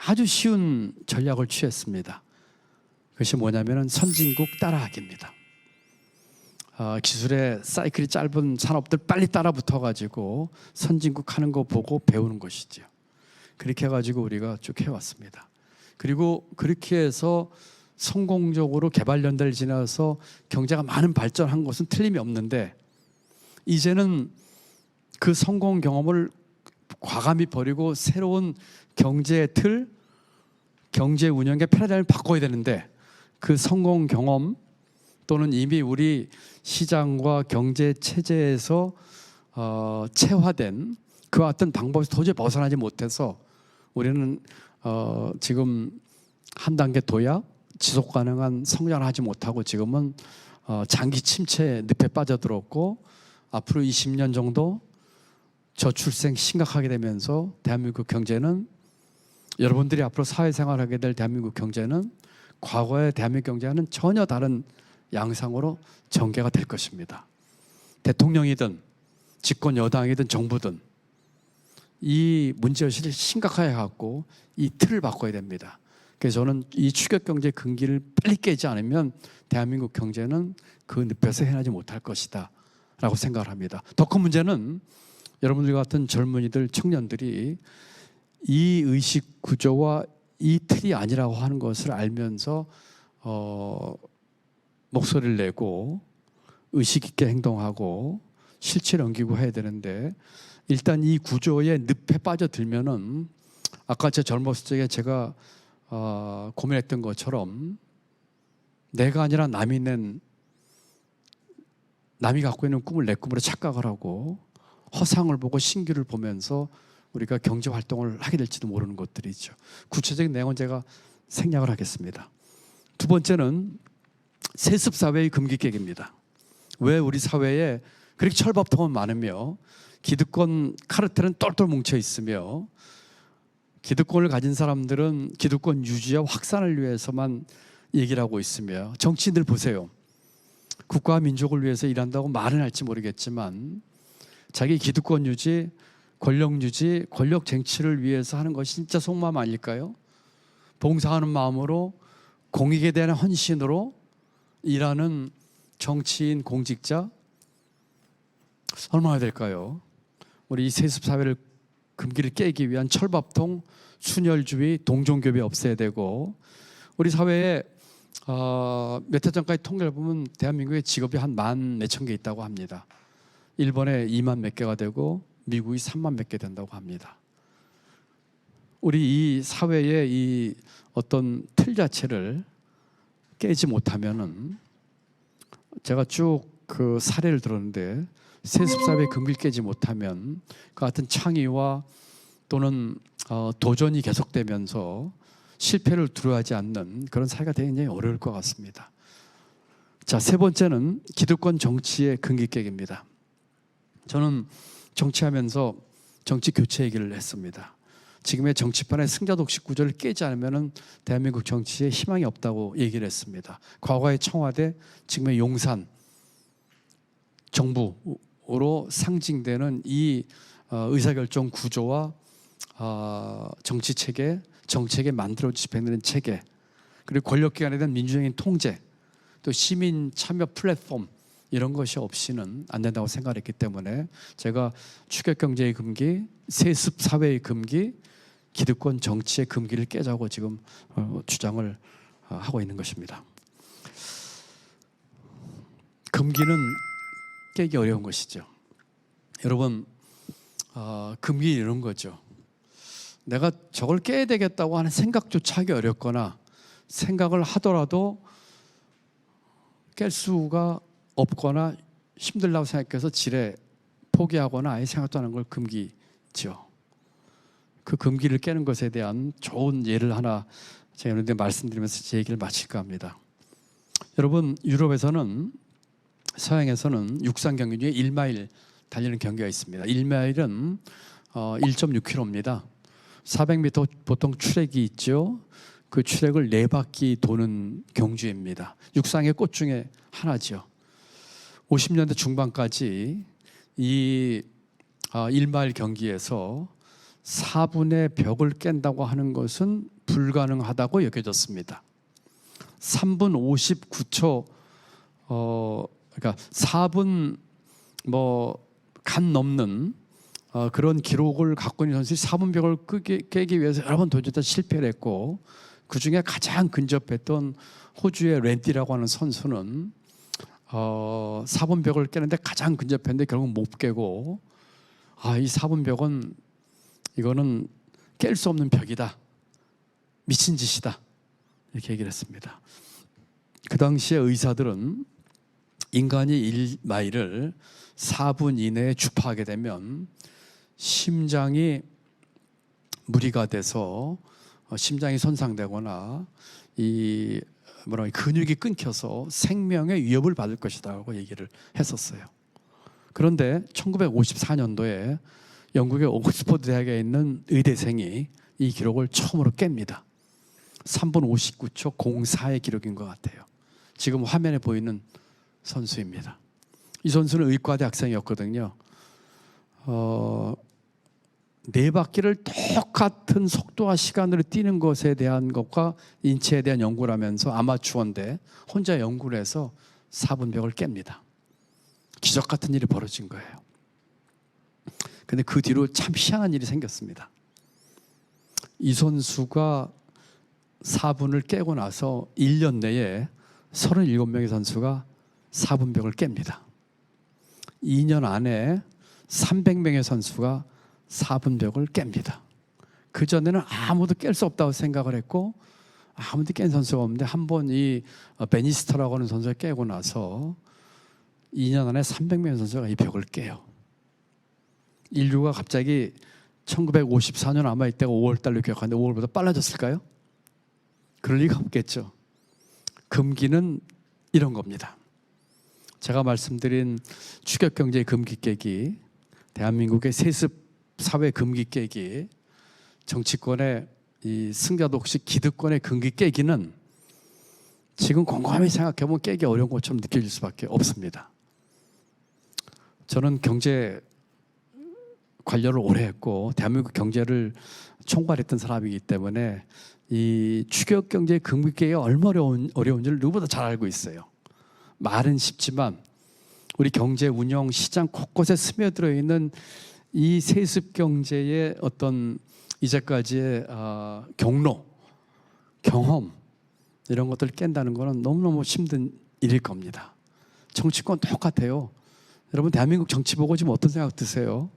아주 쉬운 전략을 취했습니다. 그것이 뭐냐면 선진국 따라하기입니다. 기술의 사이클이 짧은 산업들 빨리 따라 붙어가지고 선진국 하는 거 보고 배우는 것이죠. 그렇게 해가지고 우리가 쭉 해왔습니다. 그리고 그렇게 해서 성공적으로 개발연대를 지나서 경제가 많은 발전한 것은 틀림이 없는데, 이제는 그 성공 경험을 과감히 버리고 새로운 경제의 틀, 경제 운영의 패러다임을 바꿔야 되는데, 그 성공 경험 또는 이미 우리 시장과 경제 체제에서 체화된 그와 같은 방법에서 도저히 벗어나지 못해서 우리는 지금 한 단계 도약, 지속 가능한 성장을 하지 못하고 지금은 장기 침체 늪에 빠져들었고, 앞으로 20년 정도 저출생 심각하게 되면서 대한민국 경제는, 여러분들이 앞으로 사회생활하게 될 대한민국 경제는 과거의 대한민국 경제와는 전혀 다른 양상으로 전개가 될 것입니다. 대통령이든 집권 여당이든 정부든 이 문제의식을 심각하게 갖고 이 틀을 바꿔야 됩니다. 그래서 저는 이 추격경제 근기를 빨리 깨지 않으면 대한민국 경제는 그 늪에서 헤어나지 못할 것이다 라고 생각을 합니다. 더 큰 문제는 여러분들 같은 젊은이들, 청년들이 이 의식 구조와 이 틀이 아니라고 하는 것을 알면서 목소리를 내고 의식 있게 행동하고 실체를 옮기고 해야 되는데, 일단 이 구조의 늪에 빠져들면은 아까 제 젊었을 적에 제가 고민했던 것처럼 내가 아니라 남이 갖고 있는 꿈을 내 꿈으로 착각을 하고 허상을 보고 신기를 보면서 우리가 경제 활동을 하게 될지도 모르는 것들이죠. 구체적인 내용은 제가 생략을 하겠습니다. 두 번째는 세습 사회의 금기 깨기입니다. 왜 우리 사회에 그렇게 철밥통은 많으며 기득권 카르텔은 똘똘 뭉쳐 있으며 기득권을 가진 사람들은 기득권 유지와 확산을 위해서만 얘기를 하고 있으며, 정치인들 보세요. 국가와 민족을 위해서 일한다고 말은 할지 모르겠지만 자기 기득권 유지, 권력 유지, 권력 쟁취를 위해서 하는 것이 진짜 속마음 아닐까요? 봉사하는 마음으로, 공익에 대한 헌신으로 일하는 정치인, 공직자 얼마나 될까요? 우리 이 세습 사회를 금기를 깨기 위한 철밥통, 순혈주의, 동종교배 없애야 되고, 우리 사회에 몇 해 전까지 통계를 보면 대한민국의 직업이 한 10,000 몇천 개 있다고 합니다. 일본에 2만 몇 개가 되고 미국이 3만 몇 개 된다고 합니다. 우리 이 사회의 이 어떤 틀 자체를 깨지 못하면은, 제가 쭉 그 사례를 들었는데 세습사회 금기를 깨지 못하면 그 같은 창의와 또는 도전이 계속되면서 실패를 두려워하지 않는 그런 사회가 굉장히 어려울 것 같습니다. 자, 세 번째는 기득권 정치의 금기 깨기입니다. 저는 정치하면서 정치 교체 얘기를 했습니다. 지금의 정치판의 승자독식 구조를 깨지 않으면 대한민국 정치에 희망이 없다고 얘기를 했습니다. 과거의 청와대, 지금의 용산 정부로 상징되는 이 의사결정 구조와 정치 체계, 정책에 만들어 집행되는 체계, 그리고 권력기관에 대한 민주적인 통제, 또 시민 참여 플랫폼 이런 것이 없이는 안 된다고 생각했기 때문에 제가 추격경제의 금기, 세습 사회의 금기, 기득권 정치의 금기를 깨자고 지금 주장을 하고 있는 것입니다. 금기는 깨기 어려운 것이죠. 여러분, 금기 이런 거죠. 내가 저걸 깨야 되겠다고 하는 생각조차 하기 어렵거나 생각을 하더라도 깰 수가 없거나 힘들다고 생각해서 지레 포기하거나 아예 생각도 안 하는 걸 금기죠. 그 금기를 깨는 것에 대한 좋은 예를 하나 제가 여러분들 말씀드리면서 제 얘기를 마칠까 합니다. 여러분, 유럽에서는, 서양에서는 육상 경기 중에 1마일 달리는 경기가 있습니다. 1마일은 1.6km입니다. 400m 보통 트랙이 있죠. 그 트랙을 4바퀴 도는 경주입니다. 육상의 꽃 중에 하나죠. 50년대 중반까지 이 1마일 경기에서 4분의 벽을 깬다고 하는 것은 불가능하다고 여겨졌습니다. 3분 59초, 그러니까 4분 간 넘는 그런 기록을 갖고 있는 선수들이 4분 벽을 깨기 위해서 여러 번 도전했다 실패를 했고, 그 중에 가장 근접했던 호주의 랜디라고 하는 선수는 4분 벽을 깨는데 가장 근접했는데 결국 못 깨고, 이 4분 벽은 이거는 깰 수 없는 벽이다, 미친 짓이다, 이렇게 얘기를 했습니다. 그 당시에 의사들은 인간이 1마일을 4분 이내에 주파하게 되면 심장이 무리가 돼서 심장이 손상되거나 이 근육이 끊겨서 생명에 위협을 받을 것이다라고 얘기를 했었어요. 그런데 1954년도에 영국의 옥스퍼드 대학에 있는 의대생이 이 기록을 처음으로 깹니다. 3분 59초 04의 기록인 것 같아요. 지금 화면에 보이는 선수입니다. 이 선수는 의과대 학생이었거든요. 4바퀴를 똑같은 속도와 시간으로 뛰는 것에 대한 것과 인체에 대한 연구를 하면서 아마추어인데 혼자 연구를 해서 4분 벽을 깹니다. 기적 같은 일이 벌어진 거예요. 근데 그 뒤로 참 희한한 일이 생겼습니다. 이 선수가 4분을 깨고 나서 1년 내에 37명의 선수가 4분 벽을 깹니다. 2년 안에 300명의 선수가 4분 벽을 깹니다. 그전에는 아무도 깰 수 없다고 생각을 했고 아무도 깬 선수가 없는데 한 번 이 베니스터라고 하는 선수가 깨고 나서 2년 안에 300명의 선수가 이 벽을 깨요. 인류가 갑자기 1954년 아마 이때가 5월달로 기억하는데 5월보다 빨라졌을까요? 그럴 리가 없겠죠. 금기는 이런 겁니다. 제가 말씀드린 추격경제의 금기 깨기, 대한민국의 세습 사회 금기 깨기, 정치권의 이 승자독식 기득권의 금기 깨기는 지금 곰곰이 생각해보면 깨기 어려운 것처럼 느껴질 수밖에 없습니다. 저는 경제 관련을 오래 했고 대한민국 경제를 총괄했던 사람이기 때문에 이 추격경제의 금기 깨기가 얼마나 어려운지를 누구보다 잘 알고 있어요. 말은 쉽지만 우리 경제 운영 시장 곳곳에 스며들어 있는 이 세습 경제의 어떤 이제까지의 경로, 경험 이런 것들을 깬다는 것은 너무너무 힘든 일일 겁니다. 정치권 똑같아요. 여러분 대한민국 정치 보고 지금 어떤 생각 드세요?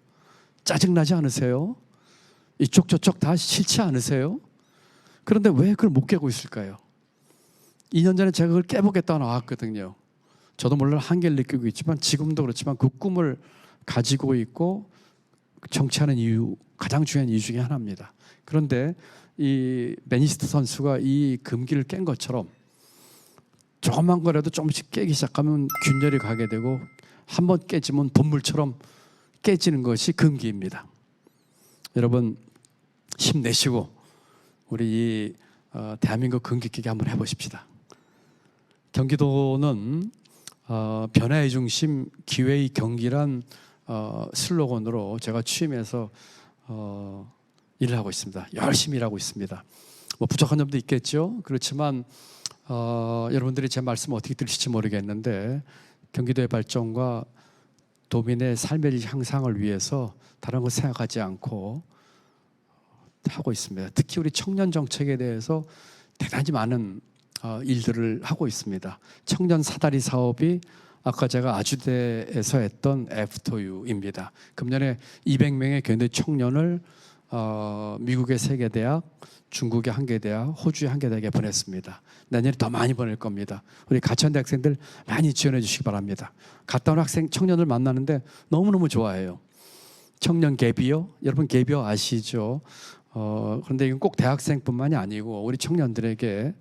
짜증나지 않으세요? 이쪽 저쪽 다 싫지 않으세요? 그런데 왜 그걸 못 깨고 있을까요? 2년 전에 제가 그걸 깨보겠다고 나왔거든요. 저도 물론 한계를 느끼고 있지만 지금도 그렇지만 그 꿈을 가지고 있고 정치하는 이유, 가장 중요한 이유 중에 하나입니다. 그런데 이 베니스트 선수가 이 금기를 깬 것처럼 조금만 거라도 조금씩 깨기 시작하면 균열이 가게 되고 한번 깨지면 돈물처럼 깨지는 것이 금기입니다. 여러분 힘내시고 우리 이 대한민국 긍기기기 한번 해보십시다. 경기도는 변화의 중심 기회의 경기란 슬로건으로 제가 취임해서 일을 하고 있습니다. 열심히 일하고 있습니다. 뭐 부족한 점도 있겠죠. 그렇지만 여러분들이 제 말씀 어떻게 들으실지 모르겠는데 경기도의 발전과 도민의 삶의 향상을 위해서 다른 거 생각하지 않고 하고 있습니다. 특히 우리 청년 정책에 대해서 대단히 많은 일들을 하고 있습니다. 청년 사다리 사업이 아까 제가 아주대에서 했던 애프터유입니다. 금년에 200명의 견대 청년을 미국의 세계대학, 중국의 한계대학, 호주의 한계대학에 보냈습니다. 내년에 더 많이 보낼 겁니다. 우리 가천대 학생들 많이 지원해 주시기 바랍니다. 갔다 온 학생 청년을 만나는데 너무너무 좋아해요. 청년 갭이요? 여러분 갭이요 아시죠? 그런데 이건 꼭 대학생뿐만이 아니고 우리 청년들에게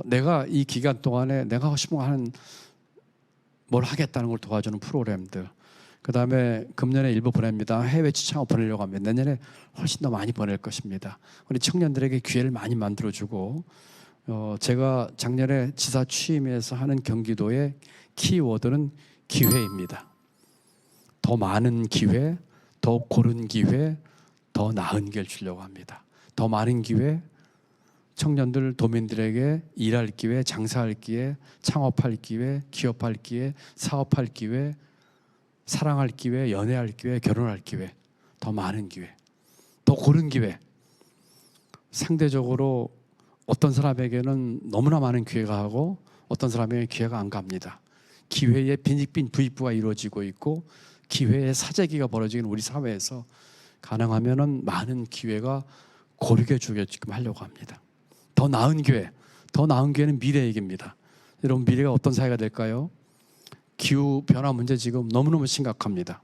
내가 이 기간 동안에 내가 하고 싶은 거 하는 뭘 하겠다는 걸 도와주는 프로그램들. 그 다음에 금년에 일부 보냅니다. 해외 취창을 보내려고 합니다. 내년에 훨씬 더 많이 보낼 것입니다. 우리 청년들에게 기회를 많이 만들어주고 제가 작년에 지사 취임해서 하는 경기도의 키워드는 기회입니다. 더 많은 기회, 더 고른 기회, 더 나은 길을 주려고 합니다. 더 많은 기회, 청년들, 도민들에게 일할 기회, 장사할 기회, 창업할 기회, 기업할 기회, 사업할 기회, 사랑할 기회, 연애할 기회, 결혼할 기회, 더 많은 기회, 더 고른 기회. 상대적으로 어떤 사람에게는 너무나 많은 기회가 하고 어떤 사람에게는 기회가 안 갑니다. 기회의 빈익빈 부익부가 이루어지고 있고 기회의 사재기가 벌어지는 우리 사회에서 가능하면은 많은 기회가 고르게 주게끔 하려고 합니다. 더 나은 기회, 더 나은 기회는 미래 얘기입니다. 여러분 미래가 어떤 사회가 될까요? 기후 변화 문제 지금 너무너무 심각합니다.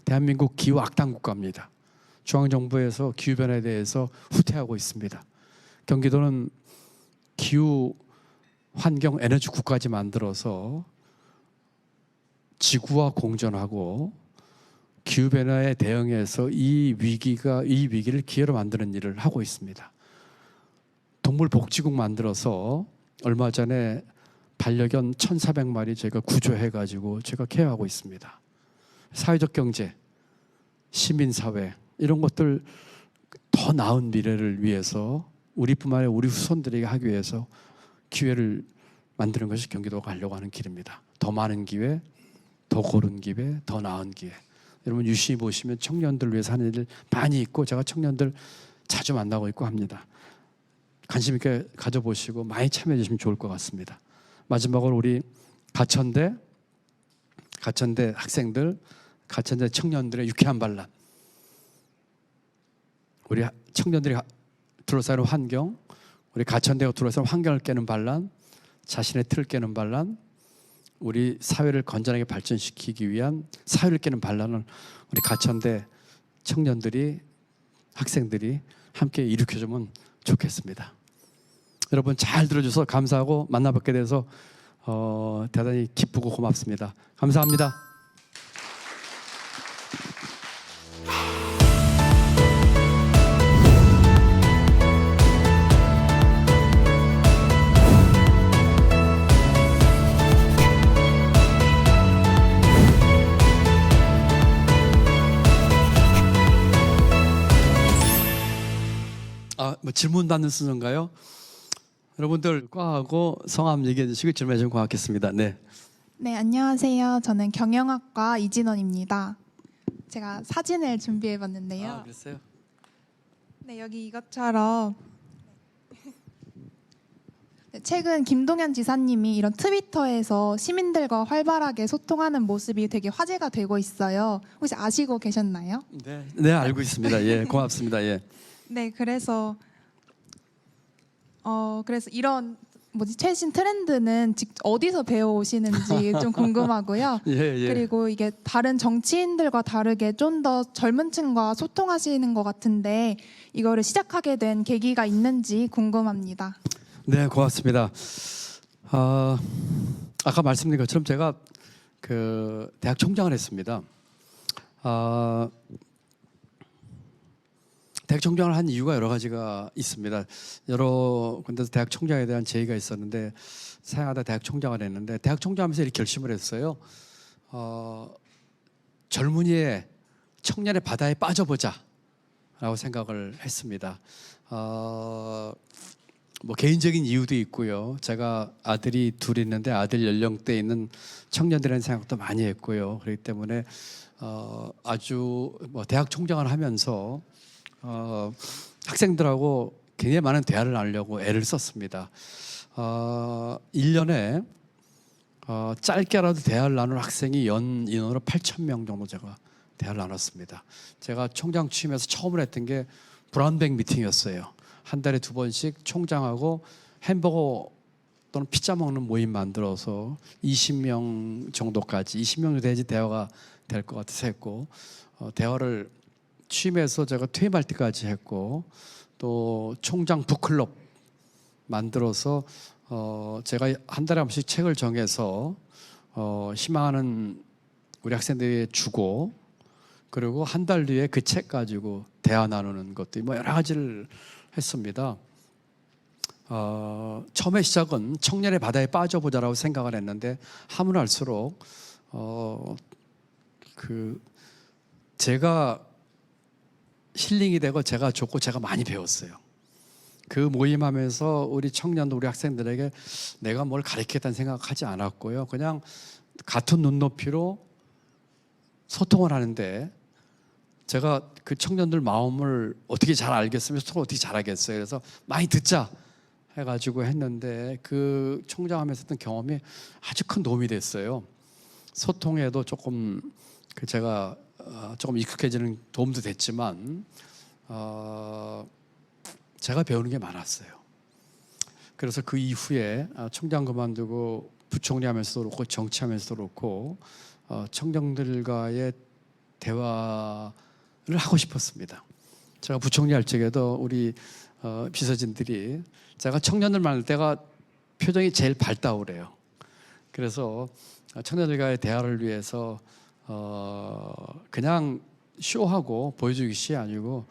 대한민국 기후 악당 국가입니다. 중앙정부에서 기후 변화에 대해서 후퇴하고 있습니다. 경기도는 기후 환경 에너지 국가지 만들어서 지구와 공존하고 기후 변화에 대응해서 이 위기를 기회로 만드는 일을 하고 있습니다. 동물 복지국 만들어서 얼마 전에 반려견 1,400마리 제가 구조해가지고 제가 케어하고 있습니다. 사회적 경제, 시민사회 이런 것들 더 나은 미래를 위해서 우리뿐만 아니라 우리 후손들에게 하기 위해서 기회를 만드는 것이 경기도가 가려고 하는 길입니다. 더 많은 기회, 더 고른 기회, 더 나은 기회. 여러분 유심히 보시면 청년들 위해서 하는 일 많이 있고 제가 청년들 자주 만나고 있고 합니다. 관심 있게 가져보시고 많이 참여해 주시면 좋을 것 같습니다. 마지막으로 우리 가천대 학생들, 가천대 청년들의 유쾌한 반란, 우리 청년들이 둘러싸이는 환경, 우리 가천대가 둘러싸이는 환경을 깨는 반란, 자신의 틀을 깨는 반란, 우리 사회를 건전하게 발전시키기 위한 사회를 깨는 반란을 우리 가천대 청년들이, 학생들이 함께 일으켜주면 좋겠습니다. 여러분 잘 들어줘서 감사하고 만나뵙게 돼서 대단히 기쁘고 고맙습니다. 감사합니다. 뭐 질문 받는 순서인가요? 여러분들 과하고 성함 얘기해 주시고 질문해 주시면 고맙겠습니다. 네. 네, 안녕하세요. 저는 경영학과 이진원입니다. 제가 사진을 준비해 봤는데요. 그랬어요? 네, 여기 이것처럼 최근 김동연 지사님이 이런 트위터에서 시민들과 활발하게 소통하는 모습이 되게 화제가 되고 있어요. 혹시 아시고 계셨나요? 네, 알고 있습니다. 예, 고맙습니다. 예. 네, 그래서 이런 최신 트렌드는 어디서 배워오시는지 좀 궁금하고요. 예. 그리고 이게 다른 정치인들과 다르게 좀 더 젊은 층과 소통하시는 것 같은데 이거를 시작하게 된 계기가 있는지 궁금합니다. 네, 고맙습니다. 아까 말씀드린 것처럼 제가 그 대학 총장을 했습니다. 대학 총장을 한 이유가 여러 가지가 있습니다. 여러 군데서 대학 총장에 대한 제의가 있었는데 사양하다 대학 총장을 했는데 대학 총장하면서 이렇게 결심을 했어요. 젊은이의 청년의 바다에 빠져보자라고 생각을 했습니다. 뭐 개인적인 이유도 있고요. 제가 아들이 둘 있는데 아들 연령대에 있는 청년들이라는 생각도 많이 했고요. 그렇기 때문에 아주 뭐 대학 총장을 하면서 학생들하고 굉장히 많은 대화를 나누려고 애를 썼습니다. 1년에 짧게라도 대화를 나눌 학생이 연 인원으로 8,000명 정도 제가 대화를 나눴습니다. 제가 총장 취임해서 처음으로 했던 게 브라운백 미팅이었어요. 한 달에 2번씩 총장하고 햄버거 또는 피자 먹는 모임 만들어서 20명 정도까지 20명 돼야지 대화가 될 것 같아서 했고 대화를 취임해서 제가 퇴임할 때까지 했고 또 총장 북클럽 만들어서 제가 한 달에 한 번씩 책을 정해서 희망하는 우리 학생들에게 주고 그리고 한 달 뒤에 그 책 가지고 대화 나누는 것도 뭐 여러 가지를 했습니다. 처음에 시작은 청년의 바다에 빠져보자라고 생각을 했는데 하면 할수록 제가 힐링이 되고 제가 좋고 제가 많이 배웠어요. 그 모임하면서 우리 청년들 우리 학생들에게 내가 뭘 가르치겠다는 생각하지 않았고요. 그냥 같은 눈높이로 소통을 하는데 제가 그 청년들 마음을 어떻게 잘 알겠으면 소통을 어떻게 잘하겠어요. 그래서 많이 듣자 해가지고 했는데 그 총장하면서 했던 경험이 아주 큰 도움이 됐어요. 소통에도 조금 제가 조금 익숙해지는 도움도 됐지만 제가 배우는 게 많았어요. 그래서 그 이후에 총장 그만두고 부총리 하면서도 그렇고 정치하면서도 그렇고 청년들과의 대화를 하고 싶었습니다. 제가 부총리 할 적에도 우리 비서진들이 제가 청년들 만날 때가 표정이 제일 밝다고 그래요. 그래서 청년들과의 대화를 위해서 그냥 쇼하고 보여주기 시 아니고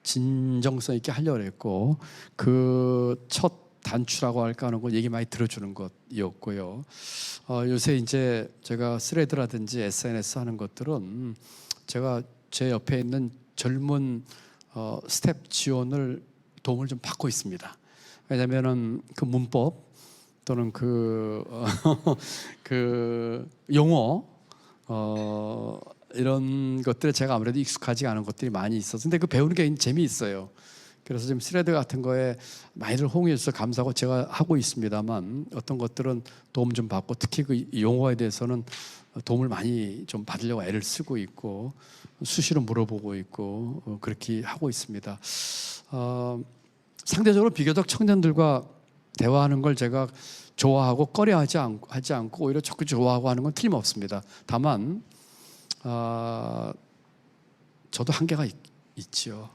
진정성 있게 하려고 했고 그 첫 단추라고 할까 하는 거 얘기 많이 들어주는 것이었고요. 요새 이제 제가 스레드라든지 SNS 하는 것들은 제가 제 옆에 있는 젊은 스텝 지원을 도움을 좀 받고 있습니다. 왜냐하면은 그 문법 또는 그 용어 이런 것들에 제가 아무래도 익숙하지 않은 것들이 많이 있어서 근데 그 배우는 게 재미있어요. 그래서 지금 스레드 같은 거에 많이들 호응해 주셔서 감사하고 제가 하고 있습니다만 어떤 것들은 도움 좀 받고 특히 그 용어에 대해서는 도움을 많이 좀 받으려고 애를 쓰고 있고 수시로 물어보고 있고 그렇게 하고 있습니다. 상대적으로 비교적 청년들과 대화하는 걸 제가 좋아하고 꺼려하지 않고 오히려 적극 좋아하고 하는 건 틀림없습니다. 다만 저도 한계가 있지요.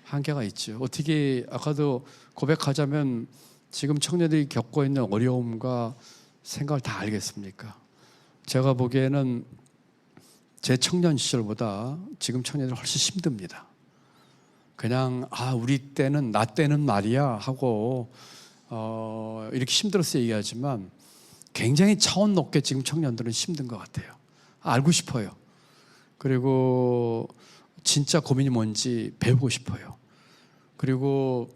한계가 있죠. 어떻게 아까도 고백하자면 지금 청년들이 겪고 있는 어려움과 생각을 다 알겠습니까? 제가 보기에는 제 청년 시절보다 지금 청년들이 훨씬 힘듭니다. 그냥 우리 때는 나 때는 말이야 하고 이렇게 힘들어서 얘기하지만 굉장히 차원 높게 지금 청년들은 힘든 것 같아요. 알고 싶어요. 그리고 진짜 고민이 뭔지 배우고 싶어요. 그리고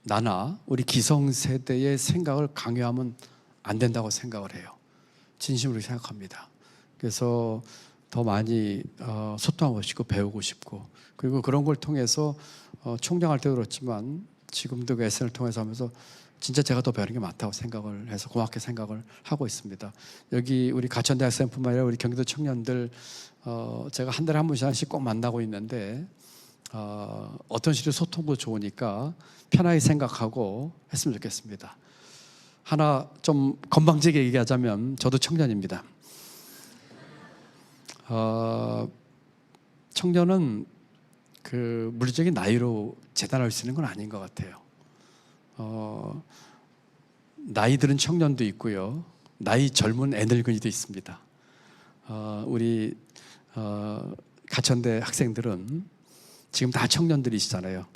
나나 우리 기성세대의 생각을 강요하면 안 된다고 생각을 해요. 진심으로 생각합니다. 그래서 더 많이 소통하고 싶고 배우고 싶고 그리고 그런 걸 통해서 총장할 때도 그렇지만 지금도 그 SNS를 통해서 하면서 진짜 제가 더 배우는 게 많다고 생각을 해서 고맙게 생각을 하고 있습니다. 여기 우리 가천대학생뿐만 아니라 우리 경기도 청년들 제가 한 달에 한 번씩 꼭 만나고 있는데 어떤 식으로 소통도 좋으니까 편하게 생각하고 했으면 좋겠습니다. 하나 좀 건방지게 얘기하자면 저도 청년입니다. 청년은 그 물리적인 나이로 재단할 수 있는 건 아닌 것 같아요. 나이 들은 청년도 있고요. 나이 젊은 애늙은이도 있습니다. 우리 가천대 학생들은 지금 다 청년들이시잖아요.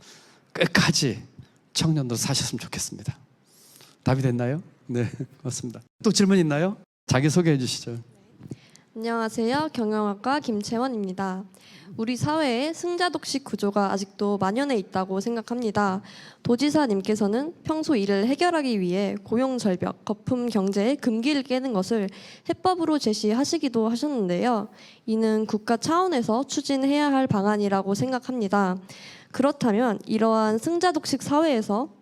끝까지 청년으로 사셨으면 좋겠습니다. 답이 됐나요? 네, 맞습니다. 또 질문 있나요? 자기 소개해 주시죠. 안녕하세요. 경영학과 김채원입니다. 우리 사회에 승자독식 구조가 아직도 만연해 있다고 생각합니다. 도지사님께서는 평소 이를 해결하기 위해 고용절벽, 거품 경제의 금기를 깨는 것을 해법으로 제시하시기도 하셨는데요. 이는 국가 차원에서 추진해야 할 방안이라고 생각합니다. 그렇다면 이러한 승자독식 사회에서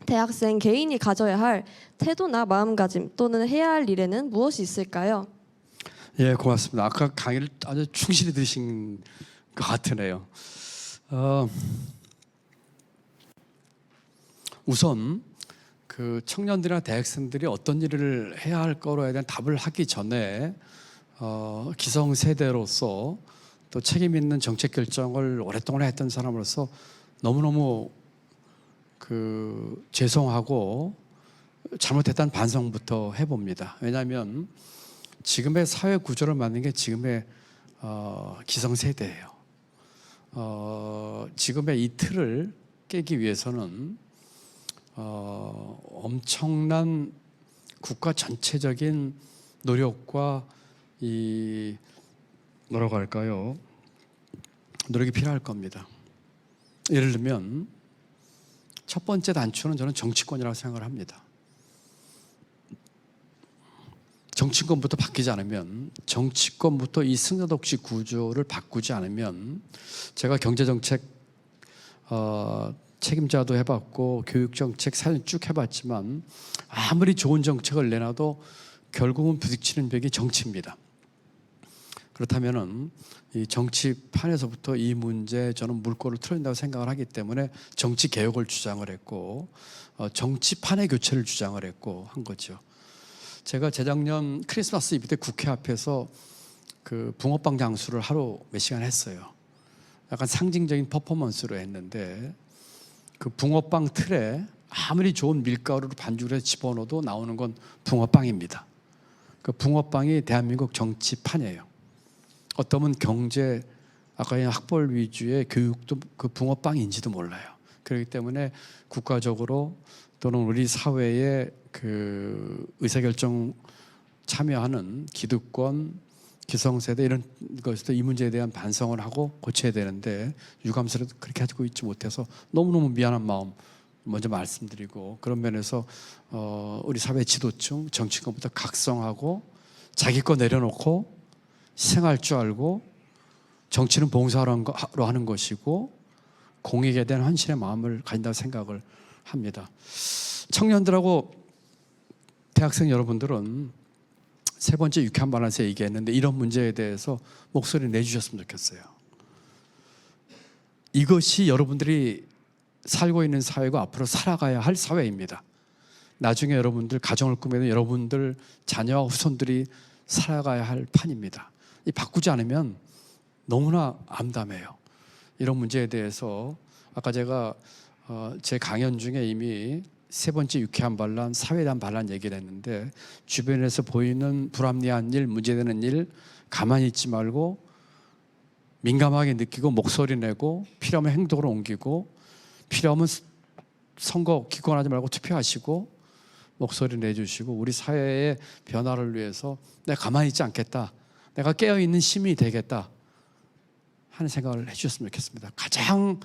대학생 개인이 가져야 할 태도나 마음가짐 또는 해야 할 일에는 무엇이 있을까요? 예, 고맙습니다. 아까 강의를 아주 충실히 들으신 것 같으네요. 우선 그 청년들이나 대학생들이 어떤 일을 해야 할 거로에 대한 답을 하기 전에 기성세대로서 또 책임 있는 정책 결정을 오랫동안 했던 사람으로서 너무너무 죄송하고 잘못했다는 반성부터 해봅니다. 왜냐하면 지금의 사회 구조를 만든 게 지금의 기성세대예요. 지금의 이 틀을 깨기 위해서는 엄청난 국가 전체적인 노력과 뭐라고 할까요? 노력이 필요할 겁니다. 예를 들면 첫 번째 단추는 저는 정치권이라고 생각을 합니다. 정치권부터 바뀌지 않으면, 정치권부터 이 승자독식 구조를 바꾸지 않으면, 제가 경제정책 책임자도 해봤고 교육정책 사연 쭉 해봤지만 아무리 좋은 정책을 내놔도 결국은 부딪히는 벽이 정치입니다. 그렇다면은 이 정치판에서부터 이 문제에 저는 물꼬를 틀어준다고 생각을 하기 때문에 정치 개혁을 주장을 했고 정치판의 교체를 주장을 했고 한 거죠. 제가 재작년 크리스마스 이브 때 국회 앞에서 그 붕어빵 장수를 하루 몇 시간 했어요. 약간 상징적인 퍼포먼스로 했는데 그 붕어빵 틀에 아무리 좋은 밀가루를 반죽을 해서 집어넣어도 나오는 건 붕어빵입니다. 그 붕어빵이 대한민국 정치판이에요. 어떠면 경제, 아까 학벌 위주의 교육도 그 붕어빵인지도 몰라요. 그렇기 때문에 국가적으로 또는 우리 사회의 그 의사결정 참여하는 기득권, 기성세대 이런 것에서 이 문제에 대한 반성을 하고 고쳐야 되는데 유감스럽게 그렇게 하고 있지 못해서 너무너무 미안한 마음 먼저 말씀드리고, 그런 면에서 우리 사회 지도층, 정치권부터 각성하고 자기 거 내려놓고 희생할 줄 알고, 정치는 봉사로 하는 것이고 공익에 대한 헌신의 마음을 가진다고 생각을 합니다. 청년들하고 대학생 여러분들은 세 번째 유쾌한 밸런스 얘기했는데 이런 문제에 대해서 목소리 내주셨으면 좋겠어요. 이것이 여러분들이 살고 있는 사회가 앞으로 살아가야 할 사회입니다. 나중에 여러분들 가정을 꾸미는 여러분들 자녀와 후손들이 살아가야 할 판입니다. 이 바꾸지 않으면 너무나 암담해요. 이런 문제에 대해서 아까 제가 제 강연 중에 이미 세 번째 유쾌한 반란, 사회에 대한 반란 얘기를 했는데 주변에서 보이는 불합리한 일, 문제되는 일 가만히 있지 말고 민감하게 느끼고 목소리 내고 필요하면 행동으로 옮기고 필요하면 선거 기권하지 말고 투표하시고 목소리 내주시고 우리 사회의 변화를 위해서 내가 가만히 있지 않겠다, 내가 깨어있는 시민이 되겠다 하는 생각을 해주셨으면 좋겠습니다. 가장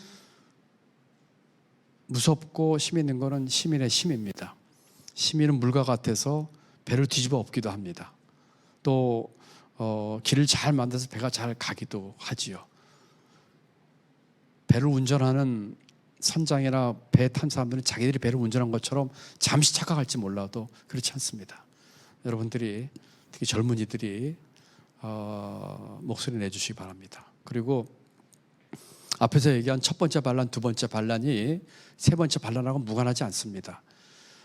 무섭고 힘 있는 것은 시민의 힘입니다. 시민은 물과 같아서 배를 뒤집어 엎기도 합니다. 또 길을 잘 만들어서 배가 잘 가기도 하지요. 배를 운전하는 선장이나 배 탄 사람들은 자기들이 배를 운전한 것처럼 잠시 착각할지 몰라도 그렇지 않습니다. 여러분들이, 특히 젊은이들이 목소리 내주시기 바랍니다. 그리고 앞에서 얘기한 첫 번째 반란, 두 번째 반란이 세 번째 반란하고 무관하지 않습니다.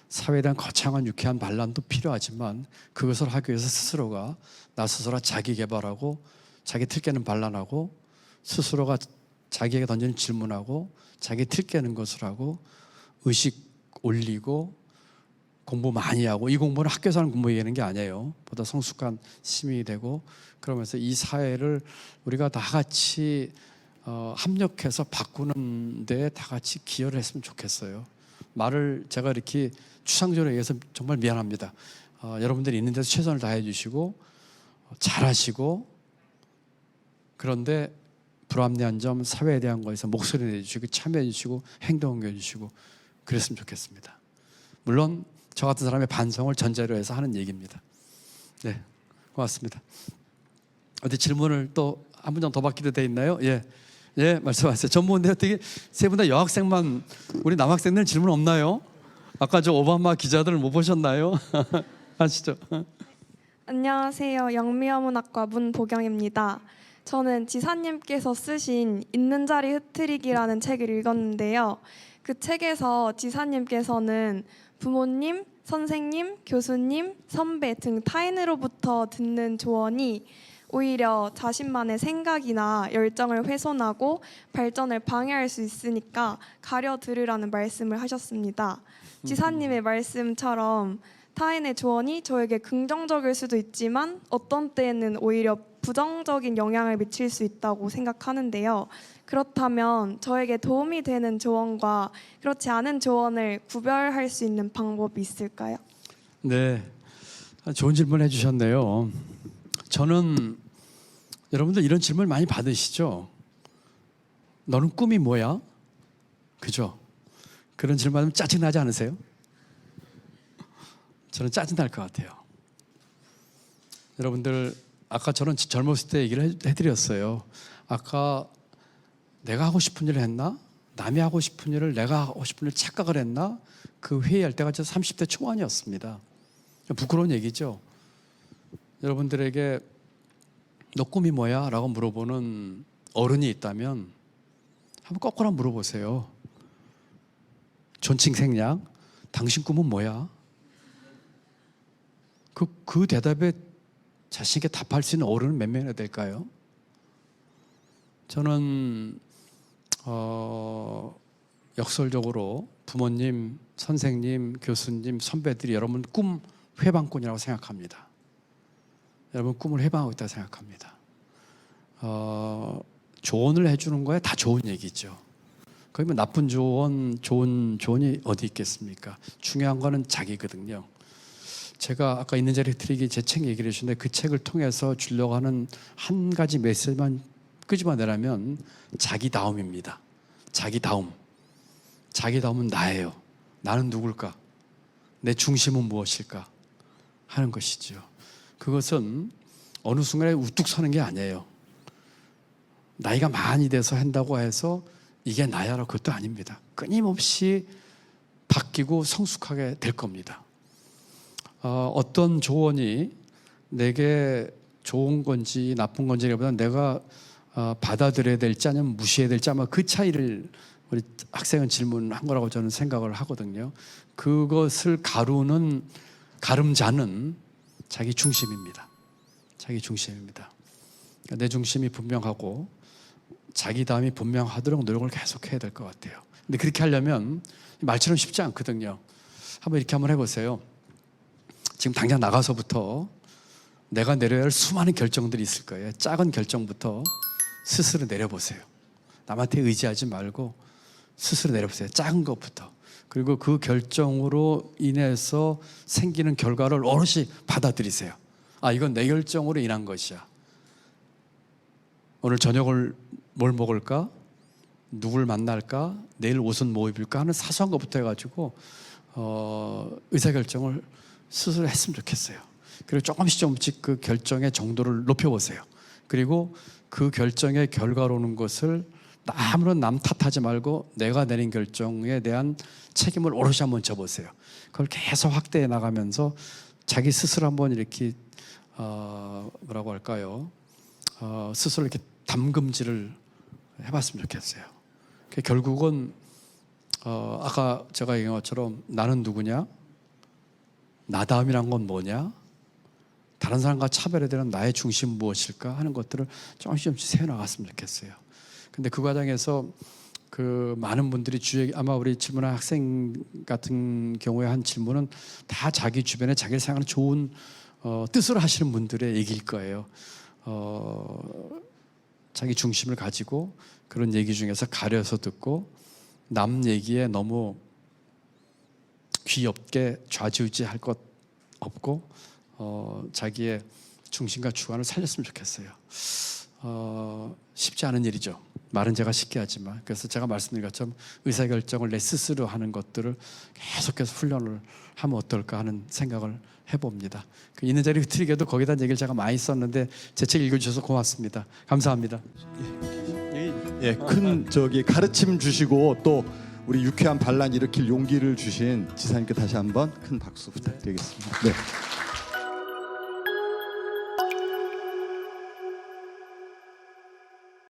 사회에 대한 거창한 유쾌한 반란도 필요하지만 그것을 하기 위해서 스스로가 나 스스로 자기 개발하고 자기 틀 깨는 반란하고 스스로가 자기에게 던지는 질문하고 자기 틀 깨는 것을 하고 의식 올리고 공부 많이 하고, 이 공부는 학교에서 하는 공부 얘기하는 게 아니에요. 보다 성숙한 시민이 되고, 그러면서 이 사회를 우리가 다 같이 합력해서 바꾸는 데 다 같이 기여를 했으면 좋겠어요. 말을 제가 이렇게 추상적으로 얘기해서 정말 미안합니다. 여러분들이 있는 데서 최선을 다해 주시고 잘하시고, 그런데 불합리한 점, 사회에 대한 거에서 목소리 내주시고 참여해 주시고 행동해 주시고 그랬으면 좋겠습니다. 물론 저 같은 사람의 반성을 전제로 해서 하는 얘기입니다. 네, 고맙습니다. 어디 질문을 또 한 문장 더 받기로 돼 있나요? 예, 말씀하세요. 전부인데 어떻게 세 분 다 여학생만, 우리 남학생들은 질문 없나요? 아까 저 오바마 기자들 못 보셨나요? 하시죠. 안녕하세요. 영미어문학과 문보경입니다. 저는 지사님께서 쓰신 있는 자리 흐트리기라는 책을 읽었는데요. 그 책에서 지사님께서는 부모님, 선생님, 교수님, 선배 등 타인으로부터 듣는 조언이 오히려 자신만의 생각이나 열정을 훼손하고 발전을 방해할 수 있으니까 가려 들으라는 말씀을 하셨습니다. 지사님의 말씀처럼 타인의 조언이 저에게 긍정적일 수도 있지만 어떤 때에는 오히려 부정적인 영향을 미칠 수 있다고 생각하는데요. 그렇다면 저에게 도움이 되는 조언과 그렇지 않은 조언을 구별할 수 있는 방법이 있을까요? 네, 좋은 질문 해주셨네요. 저는 여러분들 이런 질문 많이 받으시죠? 너는 꿈이 뭐야? 그죠? 그런 질문하면 짜증나지 않으세요? 저는 짜증날 것 같아요. 여러분들, 아까 저는 젊었을 때 얘기를 해드렸어요. 아까 내가 하고 싶은 일을 했나? 남이 하고 싶은 일을 내가 하고 싶은 일을 착각을 했나? 그 회의할 때가 저 30대 초반이었습니다. 부끄러운 얘기죠. 여러분들에게 너 꿈이 뭐야? 라고 물어보는 어른이 있다면 한번 거꾸로 물어보세요. 존칭 생략, 당신 꿈은 뭐야? 그 대답에 자신있게 답할 수 있는 어른은 몇 명이나 될까요? 저는 역설적으로 부모님, 선생님, 교수님, 선배들이 여러분 꿈 회방꾼이라고 생각합니다. 여러분 꿈을 회방하고 있다고 생각합니다. 조언을 해주는 거에 다 좋은 얘기죠. 거기 뭐 나쁜 조언, 좋은 조언이 어디 있겠습니까? 중요한 거는 자기거든요. 제가 아까 있는 자리 흐트리기 제 책 얘기를 해주셨는데 그 책을 통해서 주려고 하는 한 가지 메시지만 끄집어내라면 자기다움입니다. 자기다움. 자기다움은 나예요. 나는 누굴까? 내 중심은 무엇일까? 하는 것이죠. 그것은 어느 순간에 우뚝 서는 게 아니에요. 나이가 많이 돼서 한다고 해서 이게 나야라고 그것도 아닙니다. 끊임없이 바뀌고 성숙하게 될 겁니다. 어떤 조언이 내게 좋은 건지 나쁜 건지보다는 내가 받아들여야 될지 아니면 무시해야 될지 아마 그 차이를 우리 학생은 질문한 거라고 저는 생각을 하거든요. 그것을 가름자는 자기 중심입니다. 자기 중심입니다. 그러니까 내 중심이 분명하고 자기다움이 분명하도록 노력을 계속해야 될 것 같아요. 근데 그렇게 하려면 말처럼 쉽지 않거든요. 한번 이렇게 한번 해보세요. 지금 당장 나가서부터 내가 내려야 할 수많은 결정들이 있을 거예요. 작은 결정부터 스스로 내려보세요. 남한테 의지하지 말고 스스로 내려보세요. 작은 것부터. 그리고 그 결정으로 인해서 생기는 결과를 오롯이 받아들이세요. 아, 이건 내 결정으로 인한 것이야. 오늘 저녁을 뭘 먹을까? 누굴 만날까? 내일 옷은 뭐 입을까? 하는 사소한 것부터 해가지고 의사결정을 스스로 했으면 좋겠어요. 그리고 조금씩 그 결정의 정도를 높여보세요. 그리고 그 결정의 결과로 오는 것을 아무런 남 탓하지 말고 내가 내린 결정에 대한 책임을 오롯이 한번 져보세요. 그걸 계속 확대해 나가면서 자기 스스로 한번 이렇게 뭐라고 할까요? 스스로 이렇게 담금질을 해봤으면 좋겠어요. 결국은 아까 제가 얘기한 것처럼 나는 누구냐? 나다움이란 건 뭐냐? 다른 사람과 차별화되는 나의 중심은 무엇일까 하는 것들을 조금씩 세워나갔으면 좋겠어요. 근데 그 과정에서 그 많은 분들이 주의 아마 우리 질문한 학생 같은 경우에 한 질문은 다 자기 주변에 자기 생각하는 좋은 뜻으로 하시는 분들의 얘기일 거예요. 자기 중심을 가지고 그런 얘기 중에서 가려서 듣고 남 얘기에 너무 귀엽게 좌지우지할 것 없고 자기의 중심과 주관을 살렸으면 좋겠어요. 쉽지 않은 일이죠. 말은 제가 쉽게 하지만 그래서 제가 말씀드린 것처럼 의사결정을 내 스스로 하는 것들을 계속해서 훈련을 하면 어떨까 하는 생각을 해봅니다. 그 있는 자리 흐트리게도 거기다 얘기를 제가 많이 썼는데 제 책 읽어주셔서 고맙습니다. 감사합니다. 예, 큰 가르침 주시고 또 우리 유쾌한 반란 일으킬 용기를 주신 지사님께 다시 한번 큰 박수 부탁드리겠습니다. 네.